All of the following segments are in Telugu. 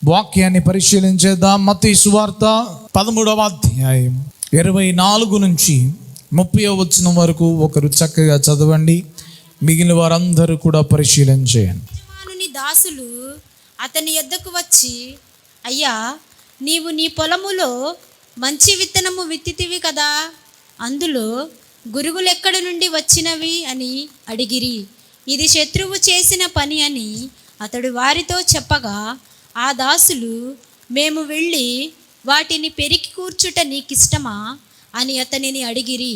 వాక్యాన్ని పరిశీలించేద్దాం. మత్తయి సువార్త 13వ అధ్యాయం 24 నుంచి 30వ వచనం వరకు ఒకరు చక్కగా చదవండి. మిగిలిన వారందరూ కూడా పరిశీలించేయండి. యజమానుని దాసులు అతని యొద్దకు వచ్చి, అయ్యా, నీవు నీ పొలములో మంచి విత్తనము విత్తితివి కదా, అందులో గురుగులు ఎక్కడి నుండి వచ్చినవి అని అడిగిరి. ఇది శత్రువు చేసిన పని అని అతడు వారితో చెప్పగా, ఆ దాసులు, మేము వెళ్ళి వాటిని పెరికి కూర్చుట నీకిష్టమా అని అతనిని అడిగిరి.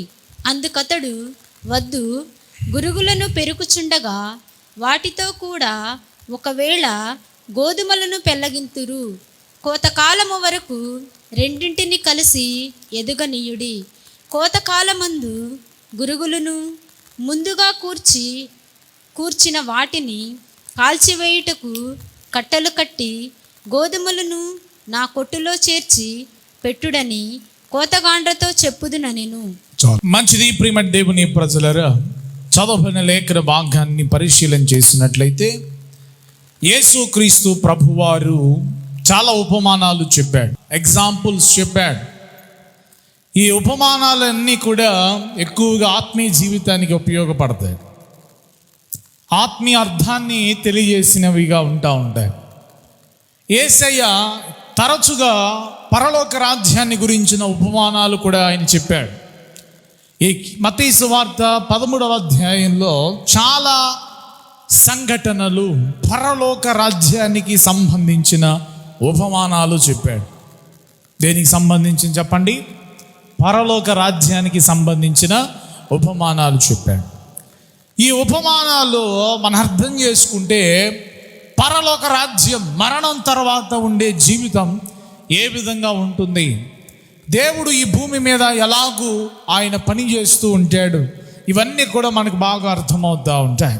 అందుకతడు, వద్దు, గురుగులను పెరుకుచుండగా వాటితో కూడా ఒకవేళ గోధుమలను పెళ్ళగింతురు. కోతకాలము వరకు రెండింటిని కలిసి ఎదుగనీయుడి. కోతకాలమందు గురుగులను ముందుగా కూర్చిన వాటిని కాల్చివేయుటకు కట్టలు కట్టి గోధుమలను నా కొట్టులో చేర్చి పెట్టుడని కోతగాండ్రతో చెప్పుదునెను. మంచిది. ప్రియమైన దేవుని ప్రజలారా, చదవబడిన లేఖన భాగాన్ని పరిశీలన చేసినట్లయితే యేసుక్రీస్తు ప్రభువారు చాలా ఉపమానాలు చెప్పాడు, ఎగ్జాంపుల్స్ చెప్పాడు. ఈ ఉపమానాలన్నీ కూడా ఎక్కువగా ఆత్మీయ జీవితానికి ఉపయోగపడతాయి, ఆత్మీయ అర్థాన్ని తెలియజేసినవిగా ఉంటాయి. యేసయ్య తరచుగా పరలోక రాజ్యాన్ని గురించిన ఉపమానాలు కూడా ఆయన చెప్పాడు. ఈ మత్తయి సువార్త 13వ అధ్యాయంలో చాలా సంఘటనలు పరలోక రాజ్యానికి సంబంధించిన ఉపమానాలు చెప్పాడు. దేనికి సంబంధించిన చెప్పండి? పరలోక రాజ్యానికి సంబంధించిన ఉపమానాలు చెప్పాడు. ఈ ఉపమానాలు మనం అర్థం చేసుకుంటే పరలోక రాజ్యం, మరణం తర్వాత ఉండే జీవితం ఏ విధంగా ఉంటుంది, దేవుడు ఈ భూమి మీద ఎలాగూ ఆయన పని చేస్తూ ఉంటాడు, ఇవన్నీ కూడా మనకు బాగా అర్థమవుతూ ఉంటాయి.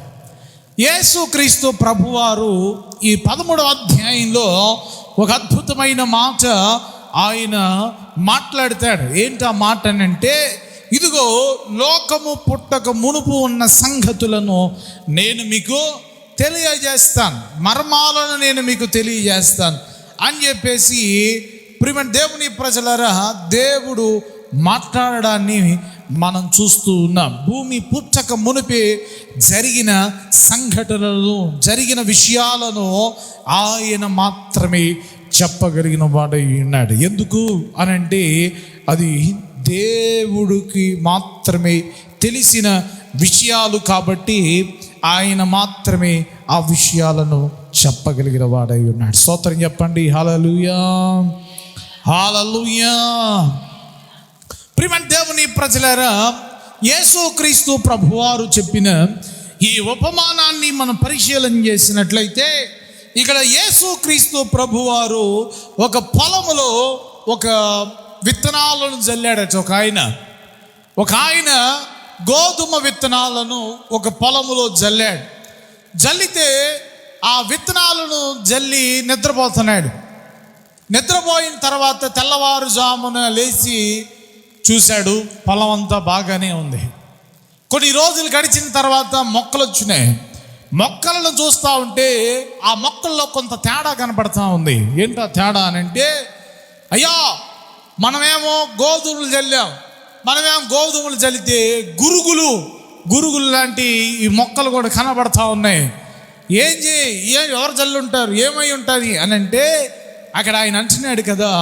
యేసుక్రీస్తు ప్రభువారు ఈ 13వ అధ్యాయంలో ఒక అద్భుతమైన మాట ఆయన మాట్లాడతాడు. ఏంటి ఆ మాట అంటే, ఇదిగో లోకము పుట్టక మునుపు ఉన్న సంగతులను నేను మీకు తెలియజేస్తాను, మర్మాలను నేను మీకు తెలియజేస్తాను అని చెప్పేసి ప్రియమైన దేవుని ప్రజలారా, దేవుడు మాట్లాడడాన్ని మనం చూస్తూ ఉన్నాం. భూమి పుట్టక మునిపే జరిగిన సంఘటనలను, జరిగిన విషయాలను ఆయన మాత్రమే చెప్పగలిగిన వాడై ఉన్నాడు. ఎందుకు అనంటే అది దేవుడికి మాత్రమే తెలిసిన విషయాలు కాబట్టి ఆయన మాత్రమే ఆ విషయాలను చెప్పగలిగిన వాడై ఉన్నాడు. స్తోత్రం చెప్పండి. హల్లెలూయా, హల్లెలూయా. ప్రియమైన దేవుని ప్రజలారా, యేసుక్రీస్తు ప్రభువారు చెప్పిన ఈ ఉపమానాన్ని మనం పరిశీలన చేసినట్లయితే, ఇక్కడ యేసుక్రీస్తు ప్రభువారు ఒక పొలములో ఒక విత్తనాలను జల్లాడట. ఒక ఆయన గోధుమ విత్తనాలను ఒక పొలములో జల్లాడు. జల్లితే ఆ విత్తనాలను జల్లి నిద్రపోతున్నాడు. నిద్రపోయిన తర్వాత తెల్లవారుజామున లేచి చూశాడు, పొలం అంతా బాగానే ఉంది. కొన్ని రోజులు గడిచిన తర్వాత మొక్కలు వచ్చినాయి. మొక్కలను చూస్తూ ఉంటే ఆ మొక్కల్లో కొంత తేడా కనపడతా ఉంది. ఏంటో తేడా అనంటే, అయ్యా, మనమేమో గోధుమలు జల్లాం, గోధుమలు జల్లితే గురుగులు లాంటి ఈ మొక్కలు కూడా కనబడతా ఉన్నాయి. ఎవరు జల్లుంటారు, ఏమై ఉంటుంది అని అంటే, అక్కడ ఆయన అంటున్నాడు కదా,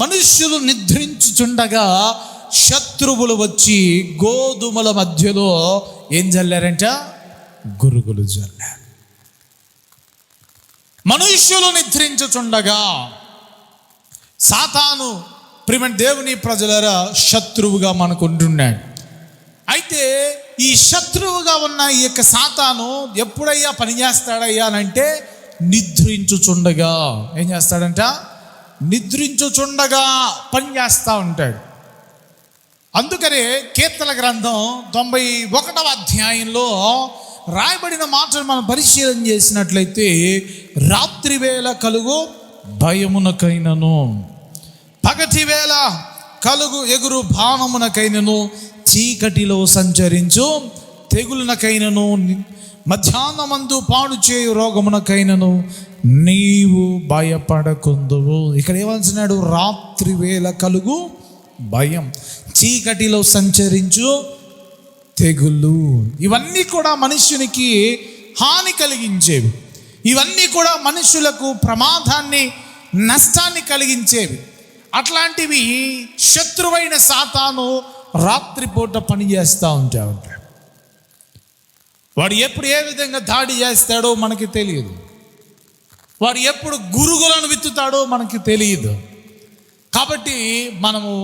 మనుష్యులు నిద్రించుచుండగా శత్రువులు వచ్చి గోధుమల మధ్యలో ఏం జల్లారంట? గురుగులు జల్లారు. మనుష్యులు నిద్రించుచుండగా సాతాను ప్రియమైన దేవుని ప్రజలారా శత్రువుగా మనకు ఉంటున్నాడు. అయితే ఈ శత్రువుగా ఉన్న ఈ యొక్క సాతాను ఎప్పుడయ్యా పనిచేస్తాడయ్యా అంటే, నిద్రించుచుండగా ఏం చేస్తాడంట? నిద్రించుచుండగా పనిచేస్తూ ఉంటాడు. అందుకనే కీర్తన గ్రంథం 91వ అధ్యాయంలో రాయబడిన మాటలు మనం పరిశీలన చేసినట్లయితే, రాత్రి వేళ కలుగు భయమునకైనను, పగటి వేళ కలుగు ఎగురు బాణమునకైనను, చీకటిలో సంచరించు తెగులునకైనను మధ్యాహ్నమందు పాడు చేయు రోగమునకైనను నీవు భయపడకుందువు. ఇక్కడ ఏమనుకున్నాడు? రాత్రి వేళ కలుగు భయం, చీకటిలో సంచరించు తెగులు. ఇవన్నీ కూడా మనుష్యునికి హాని కలిగించేవి. ఇవన్నీ కూడా మనుషులకు ప్రమాదాన్ని, నష్టాన్ని కలిగించేవి. అట్లాంటివి శత్రువైన సాతాను రాత్రిపూట పనిచేస్తూ ఉంటాడు. వాడు ఎప్పుడు ఏ విధంగా దాడి చేస్తాడో మనకి తెలియదు. వాడు ఎప్పుడు గురుగులను విత్తుతాడో మనకి తెలియదు. కాబట్టి మనము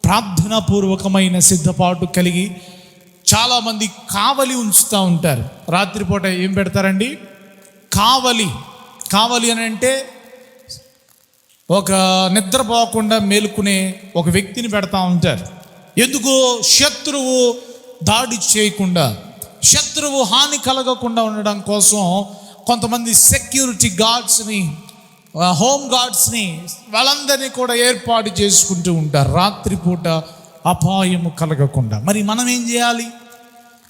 ప్రార్థనాపూర్వకమైన సిద్ధపాటు కలిగి, చాలామంది కావలి ఉంచుతూ ఉంటారు. రాత్రిపూట ఏం పెడతారండి? కావలి అని అంటే ఒక నిద్రపోకుండా మేలుకునే ఒక వ్యక్తిని పెడతా ఉంటారు. ఎందుకు? శత్రువు దాడి చేయకుండా, శత్రువు హాని కలగకుండా ఉండడం కోసం కొంతమంది సెక్యూరిటీ గార్డ్స్ని, హోమ్ గార్డ్స్ని, వాళ్ళందరినీ కూడా ఏర్పాటు చేసుకుంటూ ఉంటారు రాత్రిపూట అపాయము కలగకుండా. మరి మనం ఏం చేయాలి?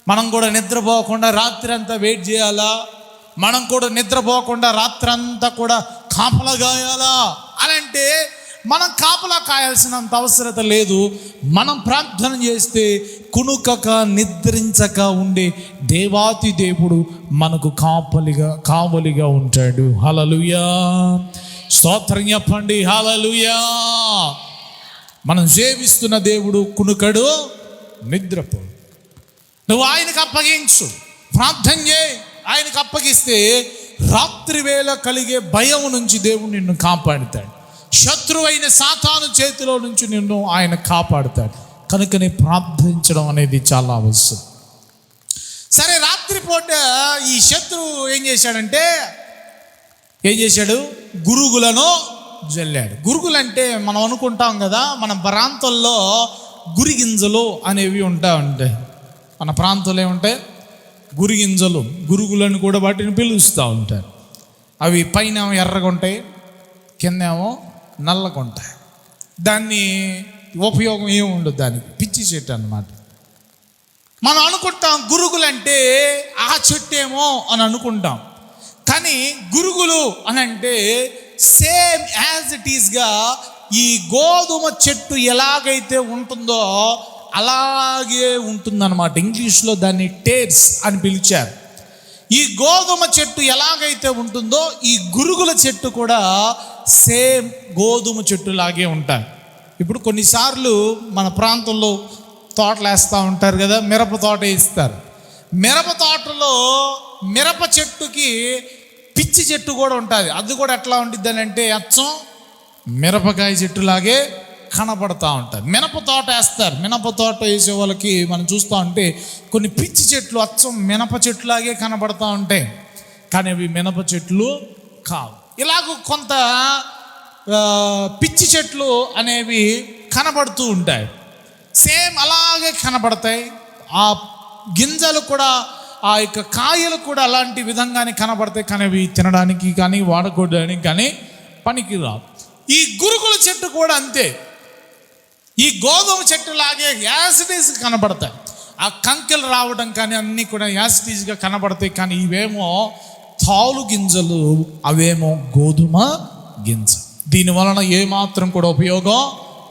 మనం కూడా నిద్రపోకుండా రాత్రి అంతా వెయిట్ చేయాలా? మనం కూడా నిద్రపోకుండా రాత్రంతా కూడా కాపలా కాయాలా అని అంటే మనం కాపలా కాయాల్సినంత అవసరత లేదు. మనం ప్రార్థన చేస్తే కునుకక నిద్రించక ఉండే దేవాతి దేవుడు మనకు కావలిగా ఉంటాడు. హల్లెలూయా, స్తోత్రం చెప్పండి. హల్లెలూయా. మనం సేవిస్తున్న దేవుడు కునుకడు, నిద్రపోడు. నువ్వు ఆయనకు అప్పగించు, ప్రార్థన చేయి. ఆయనకు అప్పగిస్తే రాత్రి వేళ కలిగే భయం నుంచి దేవుడు నిన్ను కాపాడుతాడు. శత్రువైన సాతాను చేతిలో నుంచి నిన్ను ఆయన కాపాడుతాడు. కనుకనే ప్రార్థించడం అనేది చాలా అవసరం. సరే, రాత్రిపూట ఈ శత్రువు ఏం చేశాడు? గురుగులను జల్లాడు. గురుగులంటే మనం అనుకుంటాం కదా, మన ప్రాంతంలో గురిగింజలు అనేవి ఉంటాయి. మన ప్రాంతంలో ఏముంటాయి? గురిగింజలు, గురుగులను కూడా వాటిని పిలుస్తూ ఉంటారు. అవి పైన ఎర్రగా ఉంటాయి, కిందేమో నల్లగా ఉంటాయి. దాన్ని ఉపయోగం ఏమి ఉండదు, దానికి పిచ్చి చెట్టు అన్నమాట. మనం అనుకుంటాం గురుగులంటే ఆ చెట్టు ఏమో అని అనుకుంటాం. కానీ గురుగులు అని అంటే సేమ్ యాజ్ ఇట్ ఈస్గా ఈ గోధుమ చెట్టు ఎలాగైతే ఉంటుందో అలాగే ఉంటుందన్నమాట. ఇంగ్లీష్లో దాన్ని టేర్స్ అని పిలిచారు. ఈ గోధుమ చెట్టు ఎలాగైతే ఉంటుందో ఈ గురుగుల చెట్టు కూడా సేమ్ గోధుమ చెట్టు లాగే ఉంటాయి. ఇప్పుడు కొన్నిసార్లు మన ప్రాంతంలో తోటలు వేస్తూ ఉంటారు కదా, మిరప తోట వేస్తారు. మిరప తోటలో మిరప చెట్టుకి పిచ్చి చెట్టు కూడా ఉంటుంది. అది కూడా ఎట్లా ఉంటుంది అని అంటే అచ్చం మిరపకాయ చెట్టులాగే కనపడతా ఉంటారు. మినప తోట వేస్తారు. మినప తోట వేసే వాళ్ళకి మనం చూస్తూ ఉంటే కొన్ని పిచ్చి చెట్లు అచ్చం మినప చెట్టులాగే కనపడతా ఉంటాయి, కానీ అవి మినప చెట్లు కావు. ఇలాగ కొంత పిచ్చి చెట్లు అనేవి కనబడుతూ ఉంటాయి. సేమ్ అలాగే కనబడతాయి. ఆ గింజలు కూడా, ఆ యొక్క కాయలు కూడా అలాంటి విధంగానే కనబడతాయి, కానీ అవి తినడానికి కానీ వాడుకోవడానికి కానీ పనికి రావు. ఈ గురుగుల చెట్టు కూడా అంతే. ఈ గోధుమ చెట్టు లాగే యాసిటీస్ కనబడతాయి. ఆ కంకెలు రావడం కానీ అన్నీ కూడా యాసిటీస్గా కనబడతాయి, కానీ ఇవేమో తాలు గింజలు, అవేమో గోధుమ గింజ. దీనివలన ఏమాత్రం కూడా ఉపయోగం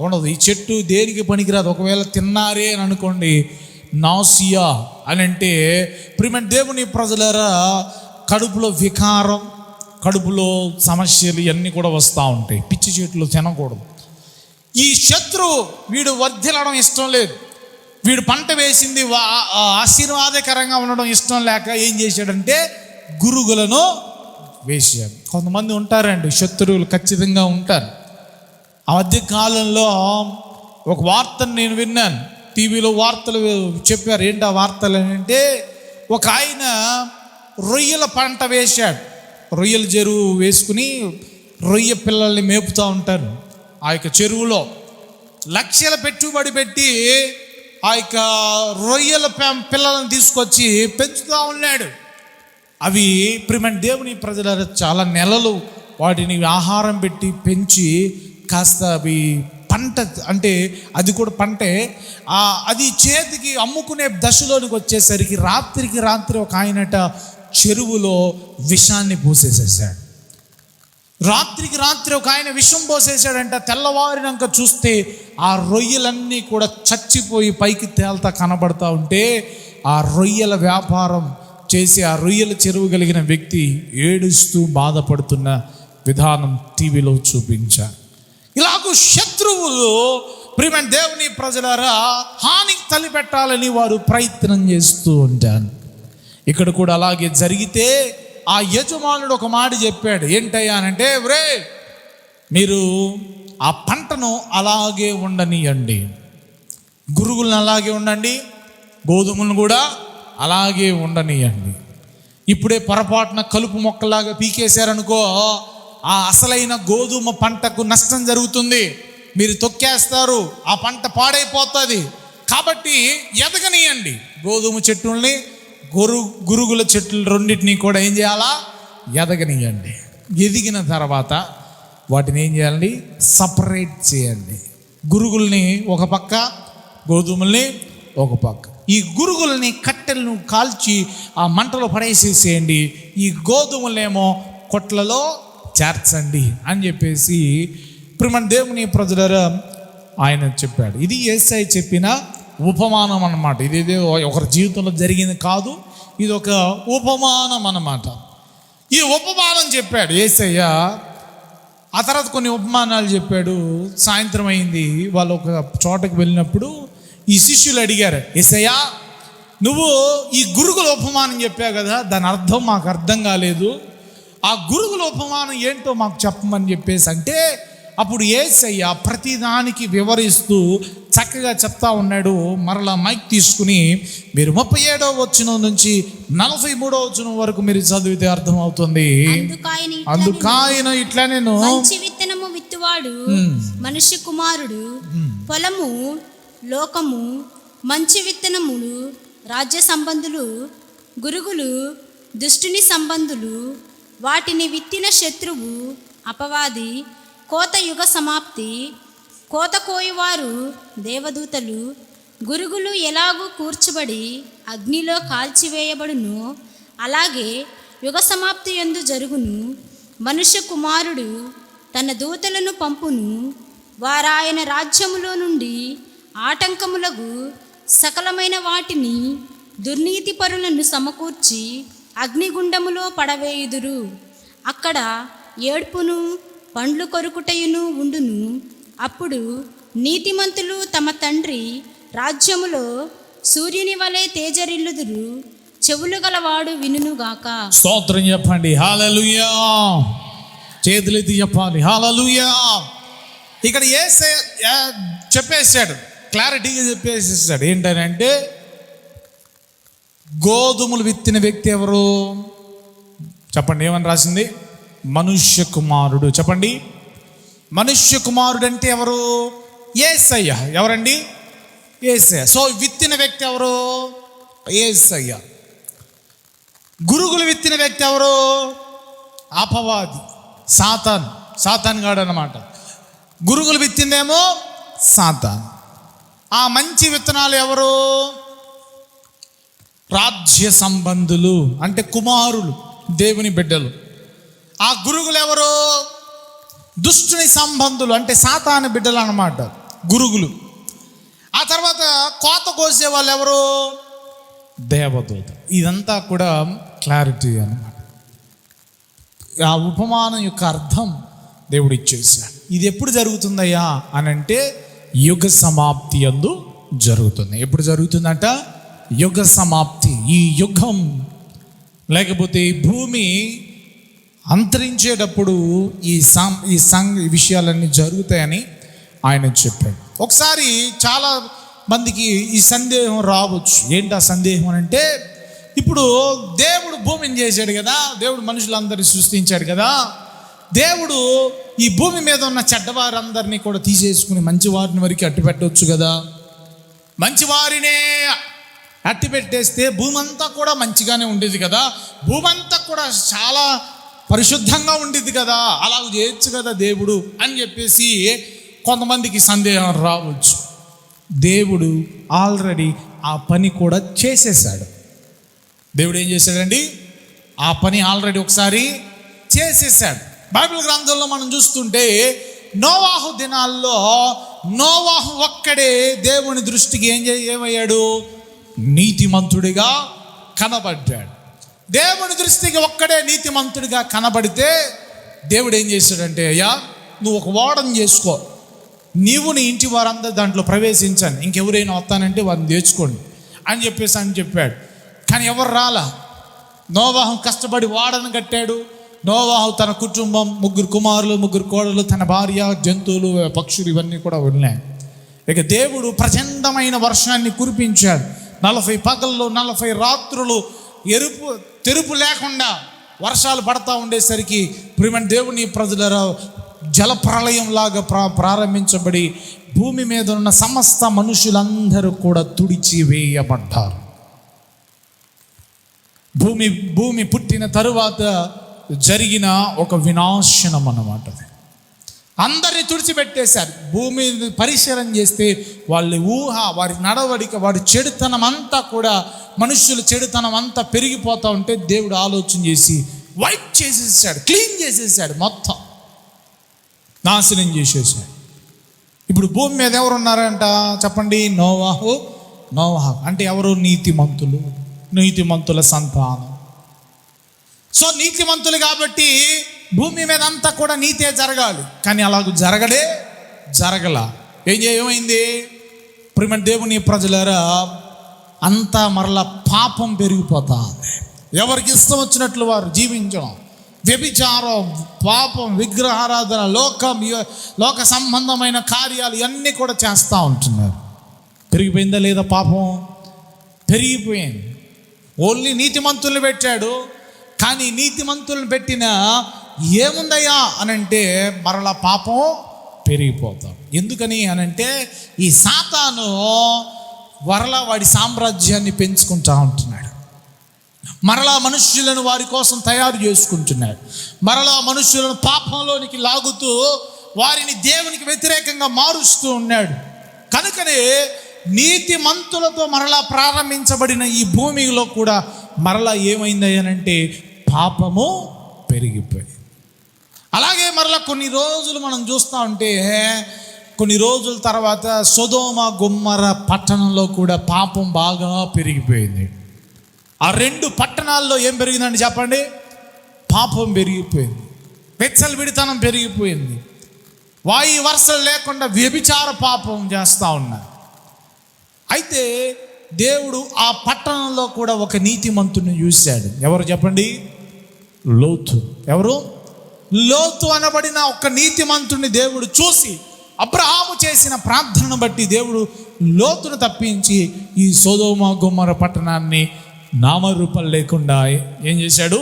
ఉండదు. ఈ చెట్టు దేనికి పనికిరాదు. ఒకవేళ తిన్నారే అని అనుకోండి, నాసియా అని అంటే ప్రియమైన దేవుని ప్రజలారా, కడుపులో వికారం, కడుపులో సమస్యలు ఇవన్నీ కూడా వస్తూ ఉంటాయి. పిచ్చి చెట్లు తినకూడదు. ఈ శత్రువు వీడు వర్ధిల్లడం ఇష్టం లేదు, వీడు పంట వేసింది ఆశీర్వాదకరంగా ఉండడం ఇష్టం లేక ఏం చేశాడంటే గురుగులను వేసాడు. కొంతమంది ఉంటారండి శత్రువులు, ఖచ్చితంగా ఉంటారు. ఆ మధ్య కాలంలో ఒక వార్తను నేను విన్నాను, టీవీలో వార్తలు చెప్పారు. ఏంటి ఆ వార్తలు అంటే, ఒక ఆయన రొయ్యల పంట వేశాడు. రొయ్యల చెరువు వేసుకుని రొయ్య పిల్లల్ని మేపుతూ ఉంటారు. ఆ యొక్క చెరువులో లక్షల పెట్టుబడి పెట్టి ఆ యొక్క రొయ్యల పిల్లలను తీసుకొచ్చి పెంచుతూ ఉన్నాడు. అవి ప్రియమైన దేవుని ప్రజల చాలా నెలలు వాటిని ఆహారం పెట్టి పెంచి కాస్త అవి పంట, అంటే అది కూడా పంటే, అది చేతికి అమ్ముకునే దశలోనికి వచ్చేసరికి రాత్రికి రాత్రి ఒక ఆయనట చెరువులో విషాన్ని పోసేసేసాడు. రాత్రికి రాత్రి ఒక ఆయన విషం పోసేసాడంట. తెల్లవారినాక చూస్తే ఆ రొయ్యలన్నీ కూడా చచ్చిపోయి పైకి తేల్తా కనబడతా ఉంటే, ఆ రొయ్యల వ్యాపారం చేసి ఆ రొయ్యల చెరువు కలిగిన వ్యక్తి ఏడుస్తూ బాధపడుతున్న విధానం టీవీలో చూపించారు. ఇలాగూ శత్రువులు ప్రియమైన దేవుని ప్రజలారా హానికి తలపెట్టాలని వారు ప్రయత్నం చేస్తూ ఉంటారు. ఇక్కడ కూడా అలాగే జరిగితే ఆ యజమానుడు ఒక మాట చెప్పాడు. ఏంటయ్యా అనంటే, ఒరే మీరు ఆ పంటను అలాగే ఉండనియండి, గురుగులను అలాగే ఉండండి, గోధుమలను కూడా అలాగే ఉండనియండి. ఇప్పుడే పొరపాటున కలుపు మొక్కలాగా పీకేశారనుకో, ఆ అసలైన గోధుమ పంటకు నష్టం జరుగుతుంది, మీరు తొక్కేస్తారు, ఆ పంట పాడైపోతుంది. కాబట్టి ఎదగనియండి, గోధుమ చెట్టుల్ని గురుగుల చెట్లు రెండింటినీ కూడా ఏం చేయాలా, ఎదగనియండి. ఎదిగిన తర్వాత వాటిని ఏం చేయాలి, సపరేట్ చేయండి. గురుగుల్ని ఒక పక్క, గోధుమల్ని ఒక పక్క. ఈ గురుగుల్ని కట్టెలను కాల్చి ఆ మంటలో పడేసేసేయండి, ఈ గోధుమలేమో కొట్లలో చేర్చండి అని చెప్పేసి ప్రియమైన దేవుని ప్రజలారా ఆయన చెప్పాడు. ఇది యేసయ్య చెప్పిన ఉపమానం అన్నమాట. ఇదేదో ఒకరి జీవితంలో జరిగింది కాదు, ఇది ఒక ఉపమానం అన్నమాట. ఈ ఉపమానం చెప్పాడు యేసయ్య. ఆ తర్వాత కొన్ని ఉపమానాలు చెప్పాడు. సాయంత్రం అయింది, వాళ్ళు ఒక చోటకు వెళ్ళినప్పుడు ఈ శిష్యులు అడిగారు, యేసయ్య నువ్వు ఈ గురుగుల ఉపమానం చెప్పావు కదా, దాని అర్థం మాకు అర్థం కాలేదు, ఆ గురుగుల ఉపమానం ఏంటో మాకు చెప్పమని చెప్పేసి అంటే, అప్పుడు యేసయ్య ప్రతిదానికి వివరిస్తూ చక్కగా చెప్తా ఉన్నాడు. మరలా మైక్ తీసుకుని మీరు 37వ వచనం నుంచి 43వ వచనం వరకు మీరు చదివితే అర్థమవుతుంది. అందుకాయన ఇట్లా, నేను మంచి విత్తనము విత్తువాడు మనుష్య కుమారుడు, పొలము లోకము, మంచి విత్తనములు రాజ్య సంబంధులు, గురుగులు దుష్టుని సంబంధులు, వాటిని విత్తిన శత్రువు అపవాది, కోత యుగ సమాప్తి, కోత కోయువారు దేవదూతలు. గురుగులు ఎలాగూ కూర్చబడి అగ్నిలో కాల్చివేయబడును, అలాగే యుగ సమాప్తి యందు జరుగును. మనుష్య కుమారుడు తన దూతలను పంపును, వారాయన రాజ్యములో నుండి ఆటంకములకు సకలమైన వాటిని దుర్నీతి పరులను సమకూర్చి అగ్నిగుండములో పడవేయుదురు. అక్కడ ఏడ్పును పండ్లు కొరుకుటయును ఉండును. అప్పుడు నీతిమంతులు తమ తండ్రి రాజ్యములో సూర్యుని వలె తేజరిల్లుదురు. చెవులు గలవాడు వినుగాక. స్తోత్రం చెప్పండి, హల్లెలూయా. చేతులెత్తి చెప్పాలి, హల్లెలూయా. ఇక్కడ యేసయ్య చెప్పేశాడు, క్లారిటీగా చెప్పేసేసాడు. ఏంటంటే గోధుమలు విత్తిన వ్యక్తి ఎవరు చెప్పండి, ఏమని రాసింది, మనుష్య కుమారుడు. చెప్పండి, మనుష్య కుమారుడు అంటే ఎవరు, యేసయ్య. ఎవరండి, యేసయ్య. సో విత్తిన వ్యక్తి ఎవరు, యేసయ్య. గురుగులు విత్తిన వ్యక్తి ఎవరు, అపవాది, సాతాన్ గాడు అన్నమాట. గురుగులు విత్తిందేమో సాతాన్. ఆ మంచి విత్తనాలు ఎవరు, రాజ్య సంబంధులు, అంటే కుమారులు, దేవుని బిడ్డలు. ఆ గురుగులు ఎవరు, దుష్టుని సంబంధులు, అంటే సాతాను బిడ్డలు అన్నమాట గురుగులు. ఆ తర్వాత కోత కోసే వాళ్ళు ఎవరు, దేవదూత. ఇదంతా కూడా క్లారిటీ అన్నమాట. ఆ ఉపమానం యొక్క అర్థం దేవుడు ఇచ్చేసాడు. ఇది ఎప్పుడు జరుగుతుందయ్యా అని అంటే, యుగ సమాప్తి యందు జరుగుతుంది. ఎప్పుడు జరుగుతుందంట, యుగ సమాప్తి. ఈ యుగం లేకపోతే ఈ భూమి అంతరించేటప్పుడు ఈ విషయాలన్నీ జరుగుతాయని ఆయన చెప్పాడు. ఒకసారి చాలా మందికి ఈ సందేహం రావచ్చు. ఏంటి ఆ సందేహం అంటే, ఇప్పుడు దేవుడు భూమిని చేశాడు కదా, దేవుడు మనుషులందరినీ సృష్టించాడు కదా, దేవుడు ఈ భూమి మీద ఉన్న చెడ్డవారందరినీ కూడా తీసేసుకుని మంచివారిని వరకు అట్టు పెట్టవచ్చు కదా, మంచివారినే అట్టి పెట్టేస్తే భూమి అంతా కూడా మంచిగానే ఉండేది కదా, భూమి అంతా కూడా చాలా పరిశుద్ధంగా ఉండేది కదా, అలా చేయొచ్చు కదా దేవుడు అని చెప్పేసి కొంతమందికి సందేహం రావచ్చు. దేవుడు ఆల్రెడీ ఆ పని కూడా చేసేసాడు. దేవుడు ఏం చేశాడండి? ఆ పని ఆల్రెడీ ఒకసారి చేసేసాడు. బైబిల్ గ్రంథంలో మనం చూస్తుంటే నోవాహు దినాల్లో నోవాహు ఒక్కడే దేవుని దృష్టికి ఏమయ్యాడు? నీతిమంతుడిగా కనబడ్డాడు. దేవుని దృష్టికి ఒక్కడే నీతిమంతుడిగా కనబడితే దేవుడు ఏం చేశాడంటే, అయ్యా నువ్వు ఒక ఓడను చేసుకో, నీవు నీ ఇంటి వారందరూ దాంట్లో ప్రవేశించండి, ఇంకెవరైనా వస్తానంటే వారిని తెచ్చుకోండి అని చెప్పాడు. కానీ ఎవరు రాలా. నోవాహు కష్టపడి ఓడను కట్టాడు. నోవాహు తన కుటుంబం, 3 కుమారులు 3 కోడలు, తన భార్య, జంతువులు, పక్షులు ఇవన్నీ కూడా ఉన్నాయి. ఇక దేవుడు ప్రచండమైన వర్షాన్ని కురిపించాడు. 40 పగళ్ళు 40 రాత్రులు తెరుపు లేకుండా వర్షాలు పడతా ఉండేసరికి ప్రియమైన దేవుని ప్రజల జలప్రళయం లాగా ప్రారంభించబడి భూమి మీద ఉన్న సమస్త మనుషులందరూ కూడా తుడిచి వేయబడ్డారు. భూమి పుట్టిన తరువాత జరిగిన ఒక వినాశనం అన్నమాట. అందరినీ తుడిచిపెట్టేశారు. భూమి పరిశీలన చేస్తే వాళ్ళ ఊహ, వారి నడవడిక, వారి చెడుతనం అంతా కూడా, మనుషుల చెడుతనం అంతా పెరిగిపోతూ ఉంటే దేవుడు ఆలోచన చేసి వైప్ చేసేసాడు, క్లీన్ చేసేసాడు, మొత్తం నాశనం చేసేసాడు. ఇప్పుడు భూమి మీద ఎవరు ఉన్నారంట చెప్పండి? నోవాహు అంటే ఎవరు? నీతిమంతుల సంతానం. సో నీతిమంతులు కాబట్టి భూమి మీద అంతా కూడా నీతే జరగాలి. కానీ అలాగ జరగలా. ఏమైంది? ప్రియమైన దేవుని ప్రజలారా, అంతా మరలా పాపం పెరిగిపోతా ఉంది. ఎవరికి ఇష్టం వచ్చినట్లు వారు జీవించడం, వ్యభిచారం, పాపం, విగ్రహారాధన, లోక సంబంధమైన కార్యాలు ఇవన్నీ కూడా చేస్తూ ఉంటున్నారు. పెరిగిపోయిందా లేదా? పాపం పెరిగిపోయింది. ఓన్లీ నీతిమంతుల్ని పెట్టాడు. కానీ నీతిమంతులను పెట్టిన ఏముందయ్యా అనంటే మరలా పాపం పెరిగిపోతాం. ఎందుకని అనంటే ఈ సాతాను మరలా వాడి సామ్రాజ్యాన్ని పెంచుకుంటా ఉంటున్నాడు. మరలా మనుష్యులను వారి కోసం తయారు చేసుకుంటున్నాడు. మరలా మనుష్యులను పాపంలోనికి లాగుతూ వారిని దేవునికి వ్యతిరేకంగా మారుస్తూ ఉన్నాడు. కనుకనే నీతిమంతులతో మరలా ప్రారంభించబడిన ఈ భూమిలో కూడా మరలా ఏమైంది అనంటే పాపము పెరిగిపోయింది. అలాగే మరలా కొన్ని రోజులు మనం చూస్తూ ఉంటే, కొన్ని రోజుల తర్వాత సొదొమ గొమొర్రా పట్టణంలో కూడా పాపం బాగా పెరిగిపోయింది. ఆ 2 పట్టణాల్లో ఏం పెరిగిందండి చెప్పండి? పాపం పెరిగిపోయింది, విచ్చలవిడితనం పెరిగిపోయింది, వాయి వరుసలు లేకుండా వ్యభిచార పాపం చేస్తూ ఉన్నారు. అయితే దేవుడు ఆ పట్టణంలో కూడా ఒక నీతిమంతుని చూశాడు. ఎవరు చెప్పండి? లోతు. ఎవరు? లోతు అనబడిన ఒక నీతిమంతుని దేవుడు చూసి అబ్రహాము చేసిన ప్రార్థనను బట్టి దేవుడు లోతును తప్పించి ఈ సొదొమ గొమొర్రా పట్టణాన్ని నామరూపాలు లేకుండా ఏం చేశాడు?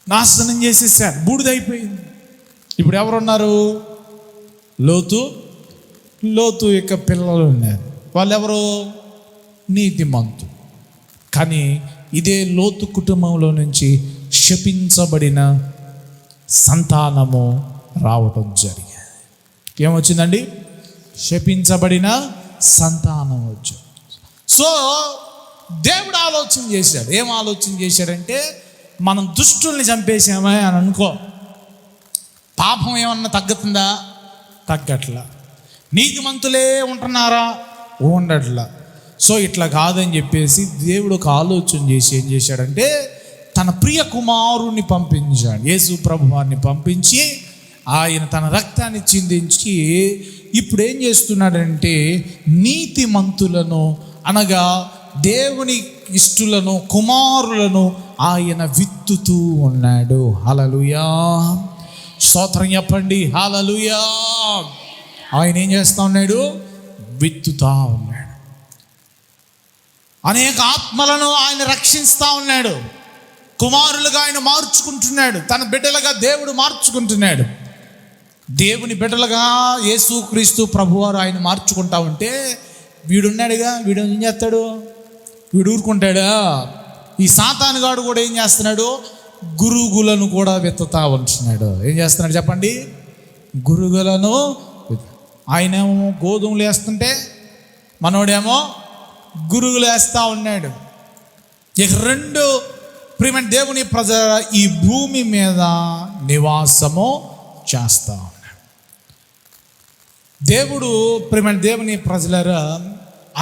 నాశనం చేసేసాడు, బూడిదైపోయింది. ఇప్పుడు ఎవరున్నారు? లోతు యొక్క పిల్లలు ఉన్నారు. వాళ్ళెవరు? నీతిమంతులు. కానీ ఇదే లోతు కుటుంబంలో నుంచి శపించబడిన సంతానము రావటం జరిగింది. ఏమొచ్చిందండి? శపించబడిన సంతానం వచ్చింది. సో దేవుడు ఆలోచన చేశాడు. ఏం ఆలోచన చేశాడంటే, మనం దుష్టుల్ని చంపేసామే అని అనుకో, పాపం ఏమన్నా తగ్గుతుందా? తగ్గట్లా. నీతిమంతులే ఉంటున్నారా? ఉండట్లా. సో ఇట్లా కాదని చెప్పేసి దేవుడు ఒక ఆలోచన చేసి ఏం చేశాడంటే, తన ప్రియ కుమారుణ్ణి పంపించాడు. యేసు ప్రభువారిని పంపించి ఆయన తన రక్తాన్ని చిందించి ఇప్పుడు ఏం చేస్తున్నాడంటే, నీతిమంతులను అనగా దేవుని ఇష్టులను, కుమారులను ఆయన విత్తుతూ ఉన్నాడు. హల్లెలూయా, స్తోత్రం చెప్పండి. హల్లెలూయా. ఆయన ఏం చేస్తూ ఉన్నాడు? విత్తుతా ఉన్నాడు. అనేక ఆత్మలను ఆయన రక్షిస్తూ ఉన్నాడు. కుమారులుగా ఆయన మార్చుకుంటున్నాడు. తన బిడ్డలుగా దేవుడు మార్చుకుంటున్నాడు. దేవుని బిడ్డలుగా యేసుక్రీస్తు ప్రభువారు ఆయన మార్చుకుంటా ఉంటే, వీడున్నాడుగా, వీడు ఏం చేస్తాడు? వీడు ఊరుకుంటాడా? ఈ సాతానుగాడు కూడా ఏం చేస్తున్నాడు? గురుగులను కూడా విత్తుతా ఉంటున్నాడు. ఏం చేస్తున్నాడు చెప్పండి? గురుగులను ఆయనేమో గోధుమలు వేస్తుంటే మనోడేమో గురుగులు వేస్తూ ఉన్నాడు. ఇక రెండు ప్రియమైన దేవుని ప్రజల ఈ భూమి మీద నివాసము చేస్తా ఉన్నాడు. దేవుడు ప్రియమైన దేవుని ప్రజలరా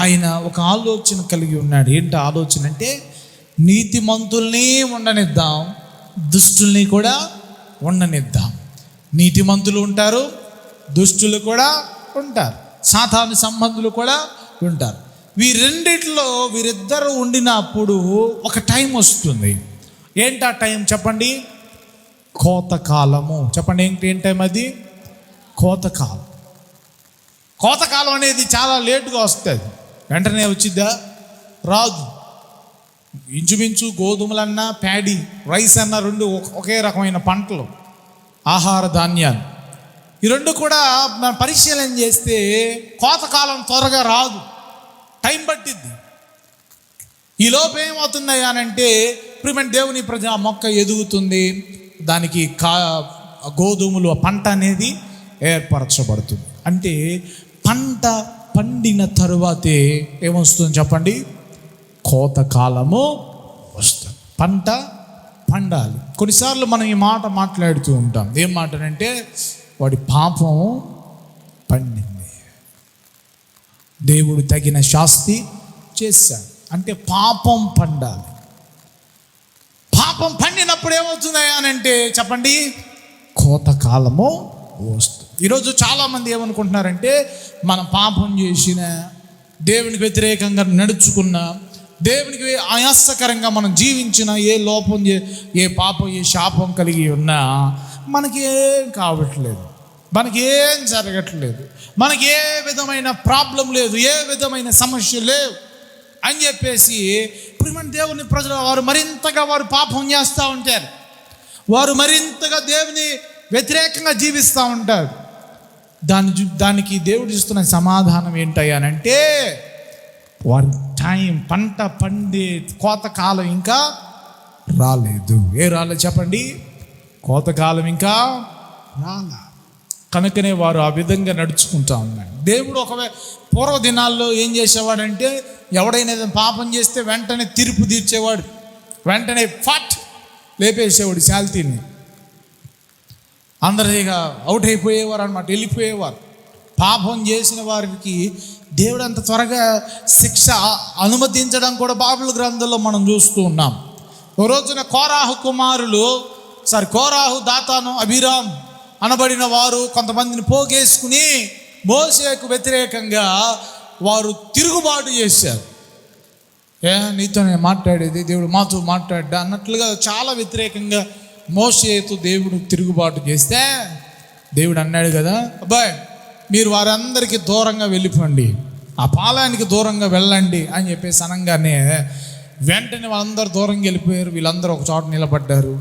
ఆయన ఒక ఆలోచన కలిగి ఉన్నాడు. ఏంటి ఆలోచన అంటే నీతిమంతుల్ని ఉండనిద్దాం, దుష్టుల్ని కూడా ఉండనిద్దాం. నీతిమంతులు ఉంటారు, దుష్టులు కూడా ఉంటారు, సాతాను సంబంధులు కూడా ఉంటారు. వీరిద్దరూ ఉండినప్పుడు ఒక టైం వస్తుంది. ఏంటి ఆ టైం చెప్పండి? కోతకాలము. చెప్పండి ఏం టైం అది? కోతకాలం. కోతకాలం అనేది చాలా లేటుగా వస్తుంది, వెంటనే వచ్చిద్దా? రాదు. ఇంచుమించు గోధుమలన్నా ప్యాడీ రైస్ అన్న రెండు ఒకే రకమైన పంటలు, ఆహార ధాన్యాలు. ఈ రెండు కూడా మనం పరిశీలన చేస్తే కోతకాలం త్వరగా రాదు, టైం పట్టిద్ది. ఈ లోపు ఏమవుతుంది అనంటే ప్రియమైన దేవుని ప్రజ మొక్క ఎదుగుతుంది, దానికి గోధుమలు పంట అనేది ఏర్పరచబడుతుంది. అంటే పంట పండిన తరువాతే ఏమొస్తుంది చెప్పండి? కోతకాలము వస్తుంది. పంట పండాలి. కొన్నిసార్లు మనం ఈ మాట మాట్లాడుతూ ఉంటాం. ఏం మాట అంటే వాడి పాపం పండింది, దేవుడు తగిన శాస్తి చేశాడు. అంటే పాపం పండాలి. పాపం పండినప్పుడు ఏమవుతుంది అని అంటే చెప్పండి? కోతకాలము వస్తుంది. ఈరోజు చాలామంది ఏమనుకుంటున్నారంటే మనం పాపం చేసిన, దేవునికి వ్యతిరేకంగా నడుచుకున్న, దేవునికి ఆయాసకరంగా మనం జీవించిన, ఏ లోపం ఏ పాపం ఏ శాపం కలిగి ఉన్నా మనకి ఏం కావట్లేదు, మనకి ఏం జరగట్లేదు, మనకి ఏ విధమైన ప్రాబ్లం లేదు, ఏ విధమైన సమస్య లేవు అని చెప్పేసి ప్రియమైన దేవుని ప్రజలు వారు పాపం చేస్తూ ఉంటారు. వారు మరింతగా దేవుని వ్యతిరేకంగా జీవిస్తూ ఉంటారు. దానికి దేవుడు ఇస్తున్న సమాధానం ఏంటయ్యానంటే వారి టైం, పంట పండే కోతకాలం ఇంకా రాలేదు. రాలేదు చెప్పండి? కోతకాలం ఇంకా రాలా. కనుకనే వారు ఆ విధంగా నడుచుకుంటా ఉన్నారు. దేవుడు పూర్వ దినాల్లో ఏం చేసేవాడంటే ఎవడైనా పాపం చేస్తే వెంటనే తీర్పు తీర్చేవాడు, వెంటనే ఫట్ లేపేసేవాడు శాల్తీని. అందరు ఇక అవుట్ అయిపోయేవారు అన్నమాట, వెళ్ళిపోయేవారు. పాపం చేసిన వారికి దేవుడు అంత త్వరగా శిక్ష అనుమతించడం కూడా బైబిల్ గ్రంథంలో మనం చూస్తూ ఉన్నాం. ఓ రోజున కోరాహు, దాతాను, అబీరాం అనబడిన వారు కొంతమందిని పోగేసుకుని మోషేకు వ్యతిరేకంగా వారు తిరుగుబాటు చేశారు. నీతోనే మాట్లాడేది, దేవుడు మాతో మాట్లాడ్డా అన్నట్లుగా చాలా వ్యతిరేకంగా మోషేతో దేవుడు తిరుగుబాటు చేస్తే దేవుడు అన్నాడు కదా, అబ్బాయి మీరు వారందరికీ దూరంగా వెళ్ళిపోండి, ఆ పాలానికి దూరంగా వెళ్ళండి అని చెప్పేసి అనగానే వెంటనే వాళ్ళందరూ దూరంగా వెళ్ళిపోయారు. వీళ్ళందరూ ఒక చోట నిలబడ్డారు.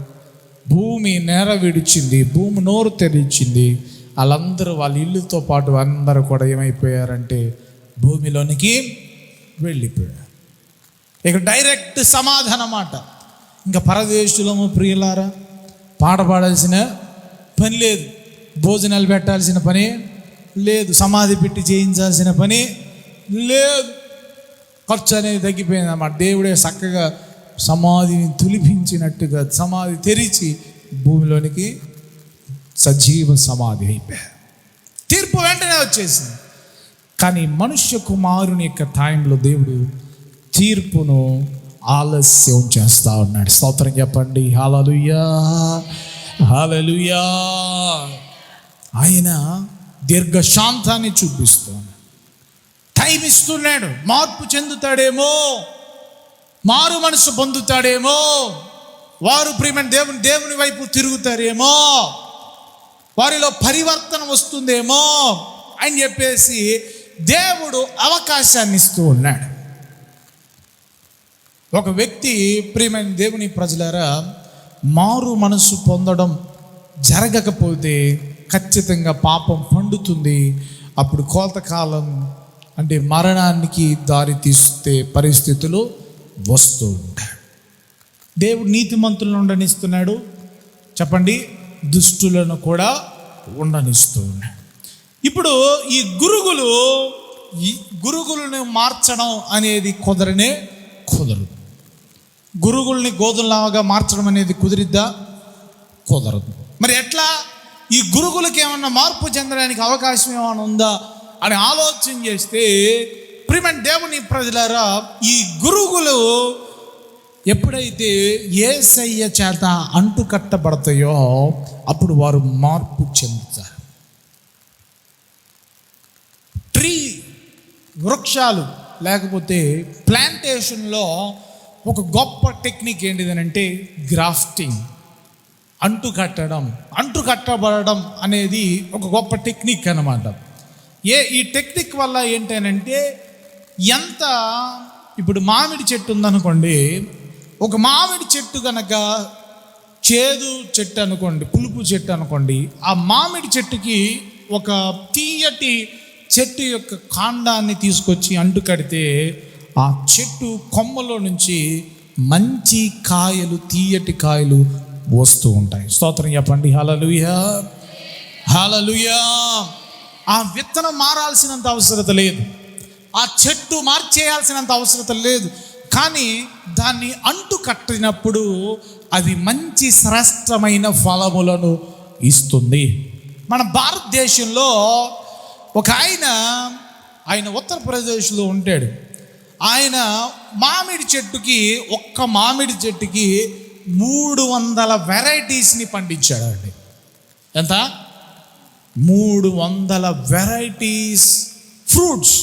భూమి నేర విడిచింది, భూమి నోరు తెరిచింది. వాళ్ళందరూ వాళ్ళ ఇల్లుతో పాటు అందరూ కూడా ఏమైపోయారంటే భూమిలోనికి వెళ్ళిపోయారు. ఇక డైరెక్ట్ సమాధానం మాట. ఇంకా పరదేశులము ప్రియులారా, పాట పాడాల్సిన పని లేదు, భోజనాలు పెట్టాల్సిన పని లేదు, సమాధి పెట్టి చేయించాల్సిన పని లేదు, ఖర్చు అనేది తగ్గిపోయింది అన్నమాట. దేవుడే చక్కగా సమాధిని తులిపించినట్టుగా సమాధి తెరిచి భూమిలోనికి సజీవ సమాధి అయిపోయారు. తీర్పు వెంటనే వచ్చేసింది. కానీ మనుష్య కుమారుని యొక్క టైంలో దేవుడు తీర్పును ఆలస్యం చేస్తూ ఉన్నాడు. స్తోత్రం చెప్పండి. హల్లెలూయా, హల్లెలూయా. ఆయన దీర్ఘశాంతాన్ని చూపిస్తున్నాడు, టైం ఇస్తున్నాడు. మార్పు చెందుతాడేమో, మారు మనసు పొందుతాడేమో, వారు ప్రియమైన దేవుని వైపు తిరుగుతారేమో, వారిలో పరివర్తన వస్తుందేమో అని చెప్పేసి దేవుడు అవకాశాన్ని ఇస్తూ ఉన్నాడు. ఒక వ్యక్తి ప్రియమైన దేవుని ప్రజలారా మారు మనసు పొందడం జరగకపోతే ఖచ్చితంగా పాపం పండుతుంది. అప్పుడు కోతకాలం అంటే మరణానికి దారి తీస్తే పరిస్థితులు వస్తూ ఉంటాయి. దేవుడు నీతిమంతులను ఉండనిస్తున్నాడు చెప్పండి, దుష్టులను కూడా ఉండనిస్తూ ఉన్నాడు. ఇప్పుడు ఈ గురుగులను మార్చడం అనేది కుదరదు. గురుగుల్ని గోధుమలాగా మార్చడం అనేది కుదిరిద్దా? కుదరదు. మరి ఎట్లా ఈ గురుగులకి ఏమన్నా మార్పు చెందడానికి అవకాశం ఏమైనా ఉందా అని ఆలోచన చేస్తే, ప్రియమైన దేవుని ప్రజలారా, ఈ గురుగులు ఎప్పుడైతే యేసయ్య చేత అంటుకట్టబడతాయో అప్పుడు వారు మార్పు చెందుతారు. వృక్షాలు లేకపోతే ప్లాంటేషన్లో ఒక గొప్ప టెక్నిక్ ఏంటిదనంటే గ్రాఫ్టింగ్, అంటుకట్టబడడం అనేది ఒక గొప్ప టెక్నిక్ అన్నమాట. ఈ టెక్నిక్ వల్ల ఏంటంటే, ఇప్పుడు మామిడి చెట్టు ఉందనుకోండి, ఒక మామిడి చెట్టు కనుక చేదు చెట్టు అనుకోండి, పులుపు చెట్టు అనుకోండి, ఆ మామిడి చెట్టుకి ఒక తీయటి చెట్టు యొక్క కాండాన్ని తీసుకొచ్చి అంటుకడితే ఆ చెట్టు కొమ్మలో నుంచి మంచి కాయలు, తీయటి కాయలు వస్తూ ఉంటాయి. స్తోత్రం చెప్పండి. హల్లెలూయా, హల్లెలూయా. ఆ విత్తనం మారాల్సినంత అవసరత లేదు, ఆ చెట్టు మార్చేయాల్సినంత అవసరత లేదు. కానీ దాన్ని అంటు కట్టినప్పుడు అది మంచి శ్రేష్టమైన ఫలములను ఇస్తుంది. మన భారతదేశంలో ఒక ఆయన ఉత్తరప్రదేశ్లో ఉంటాడు. ఆయన ఒక్క మామిడి చెట్టుకి 300 వెరైటీస్ని పండించాడండి. ఎంత? 300 వెరైటీస్ ఫ్రూట్స్,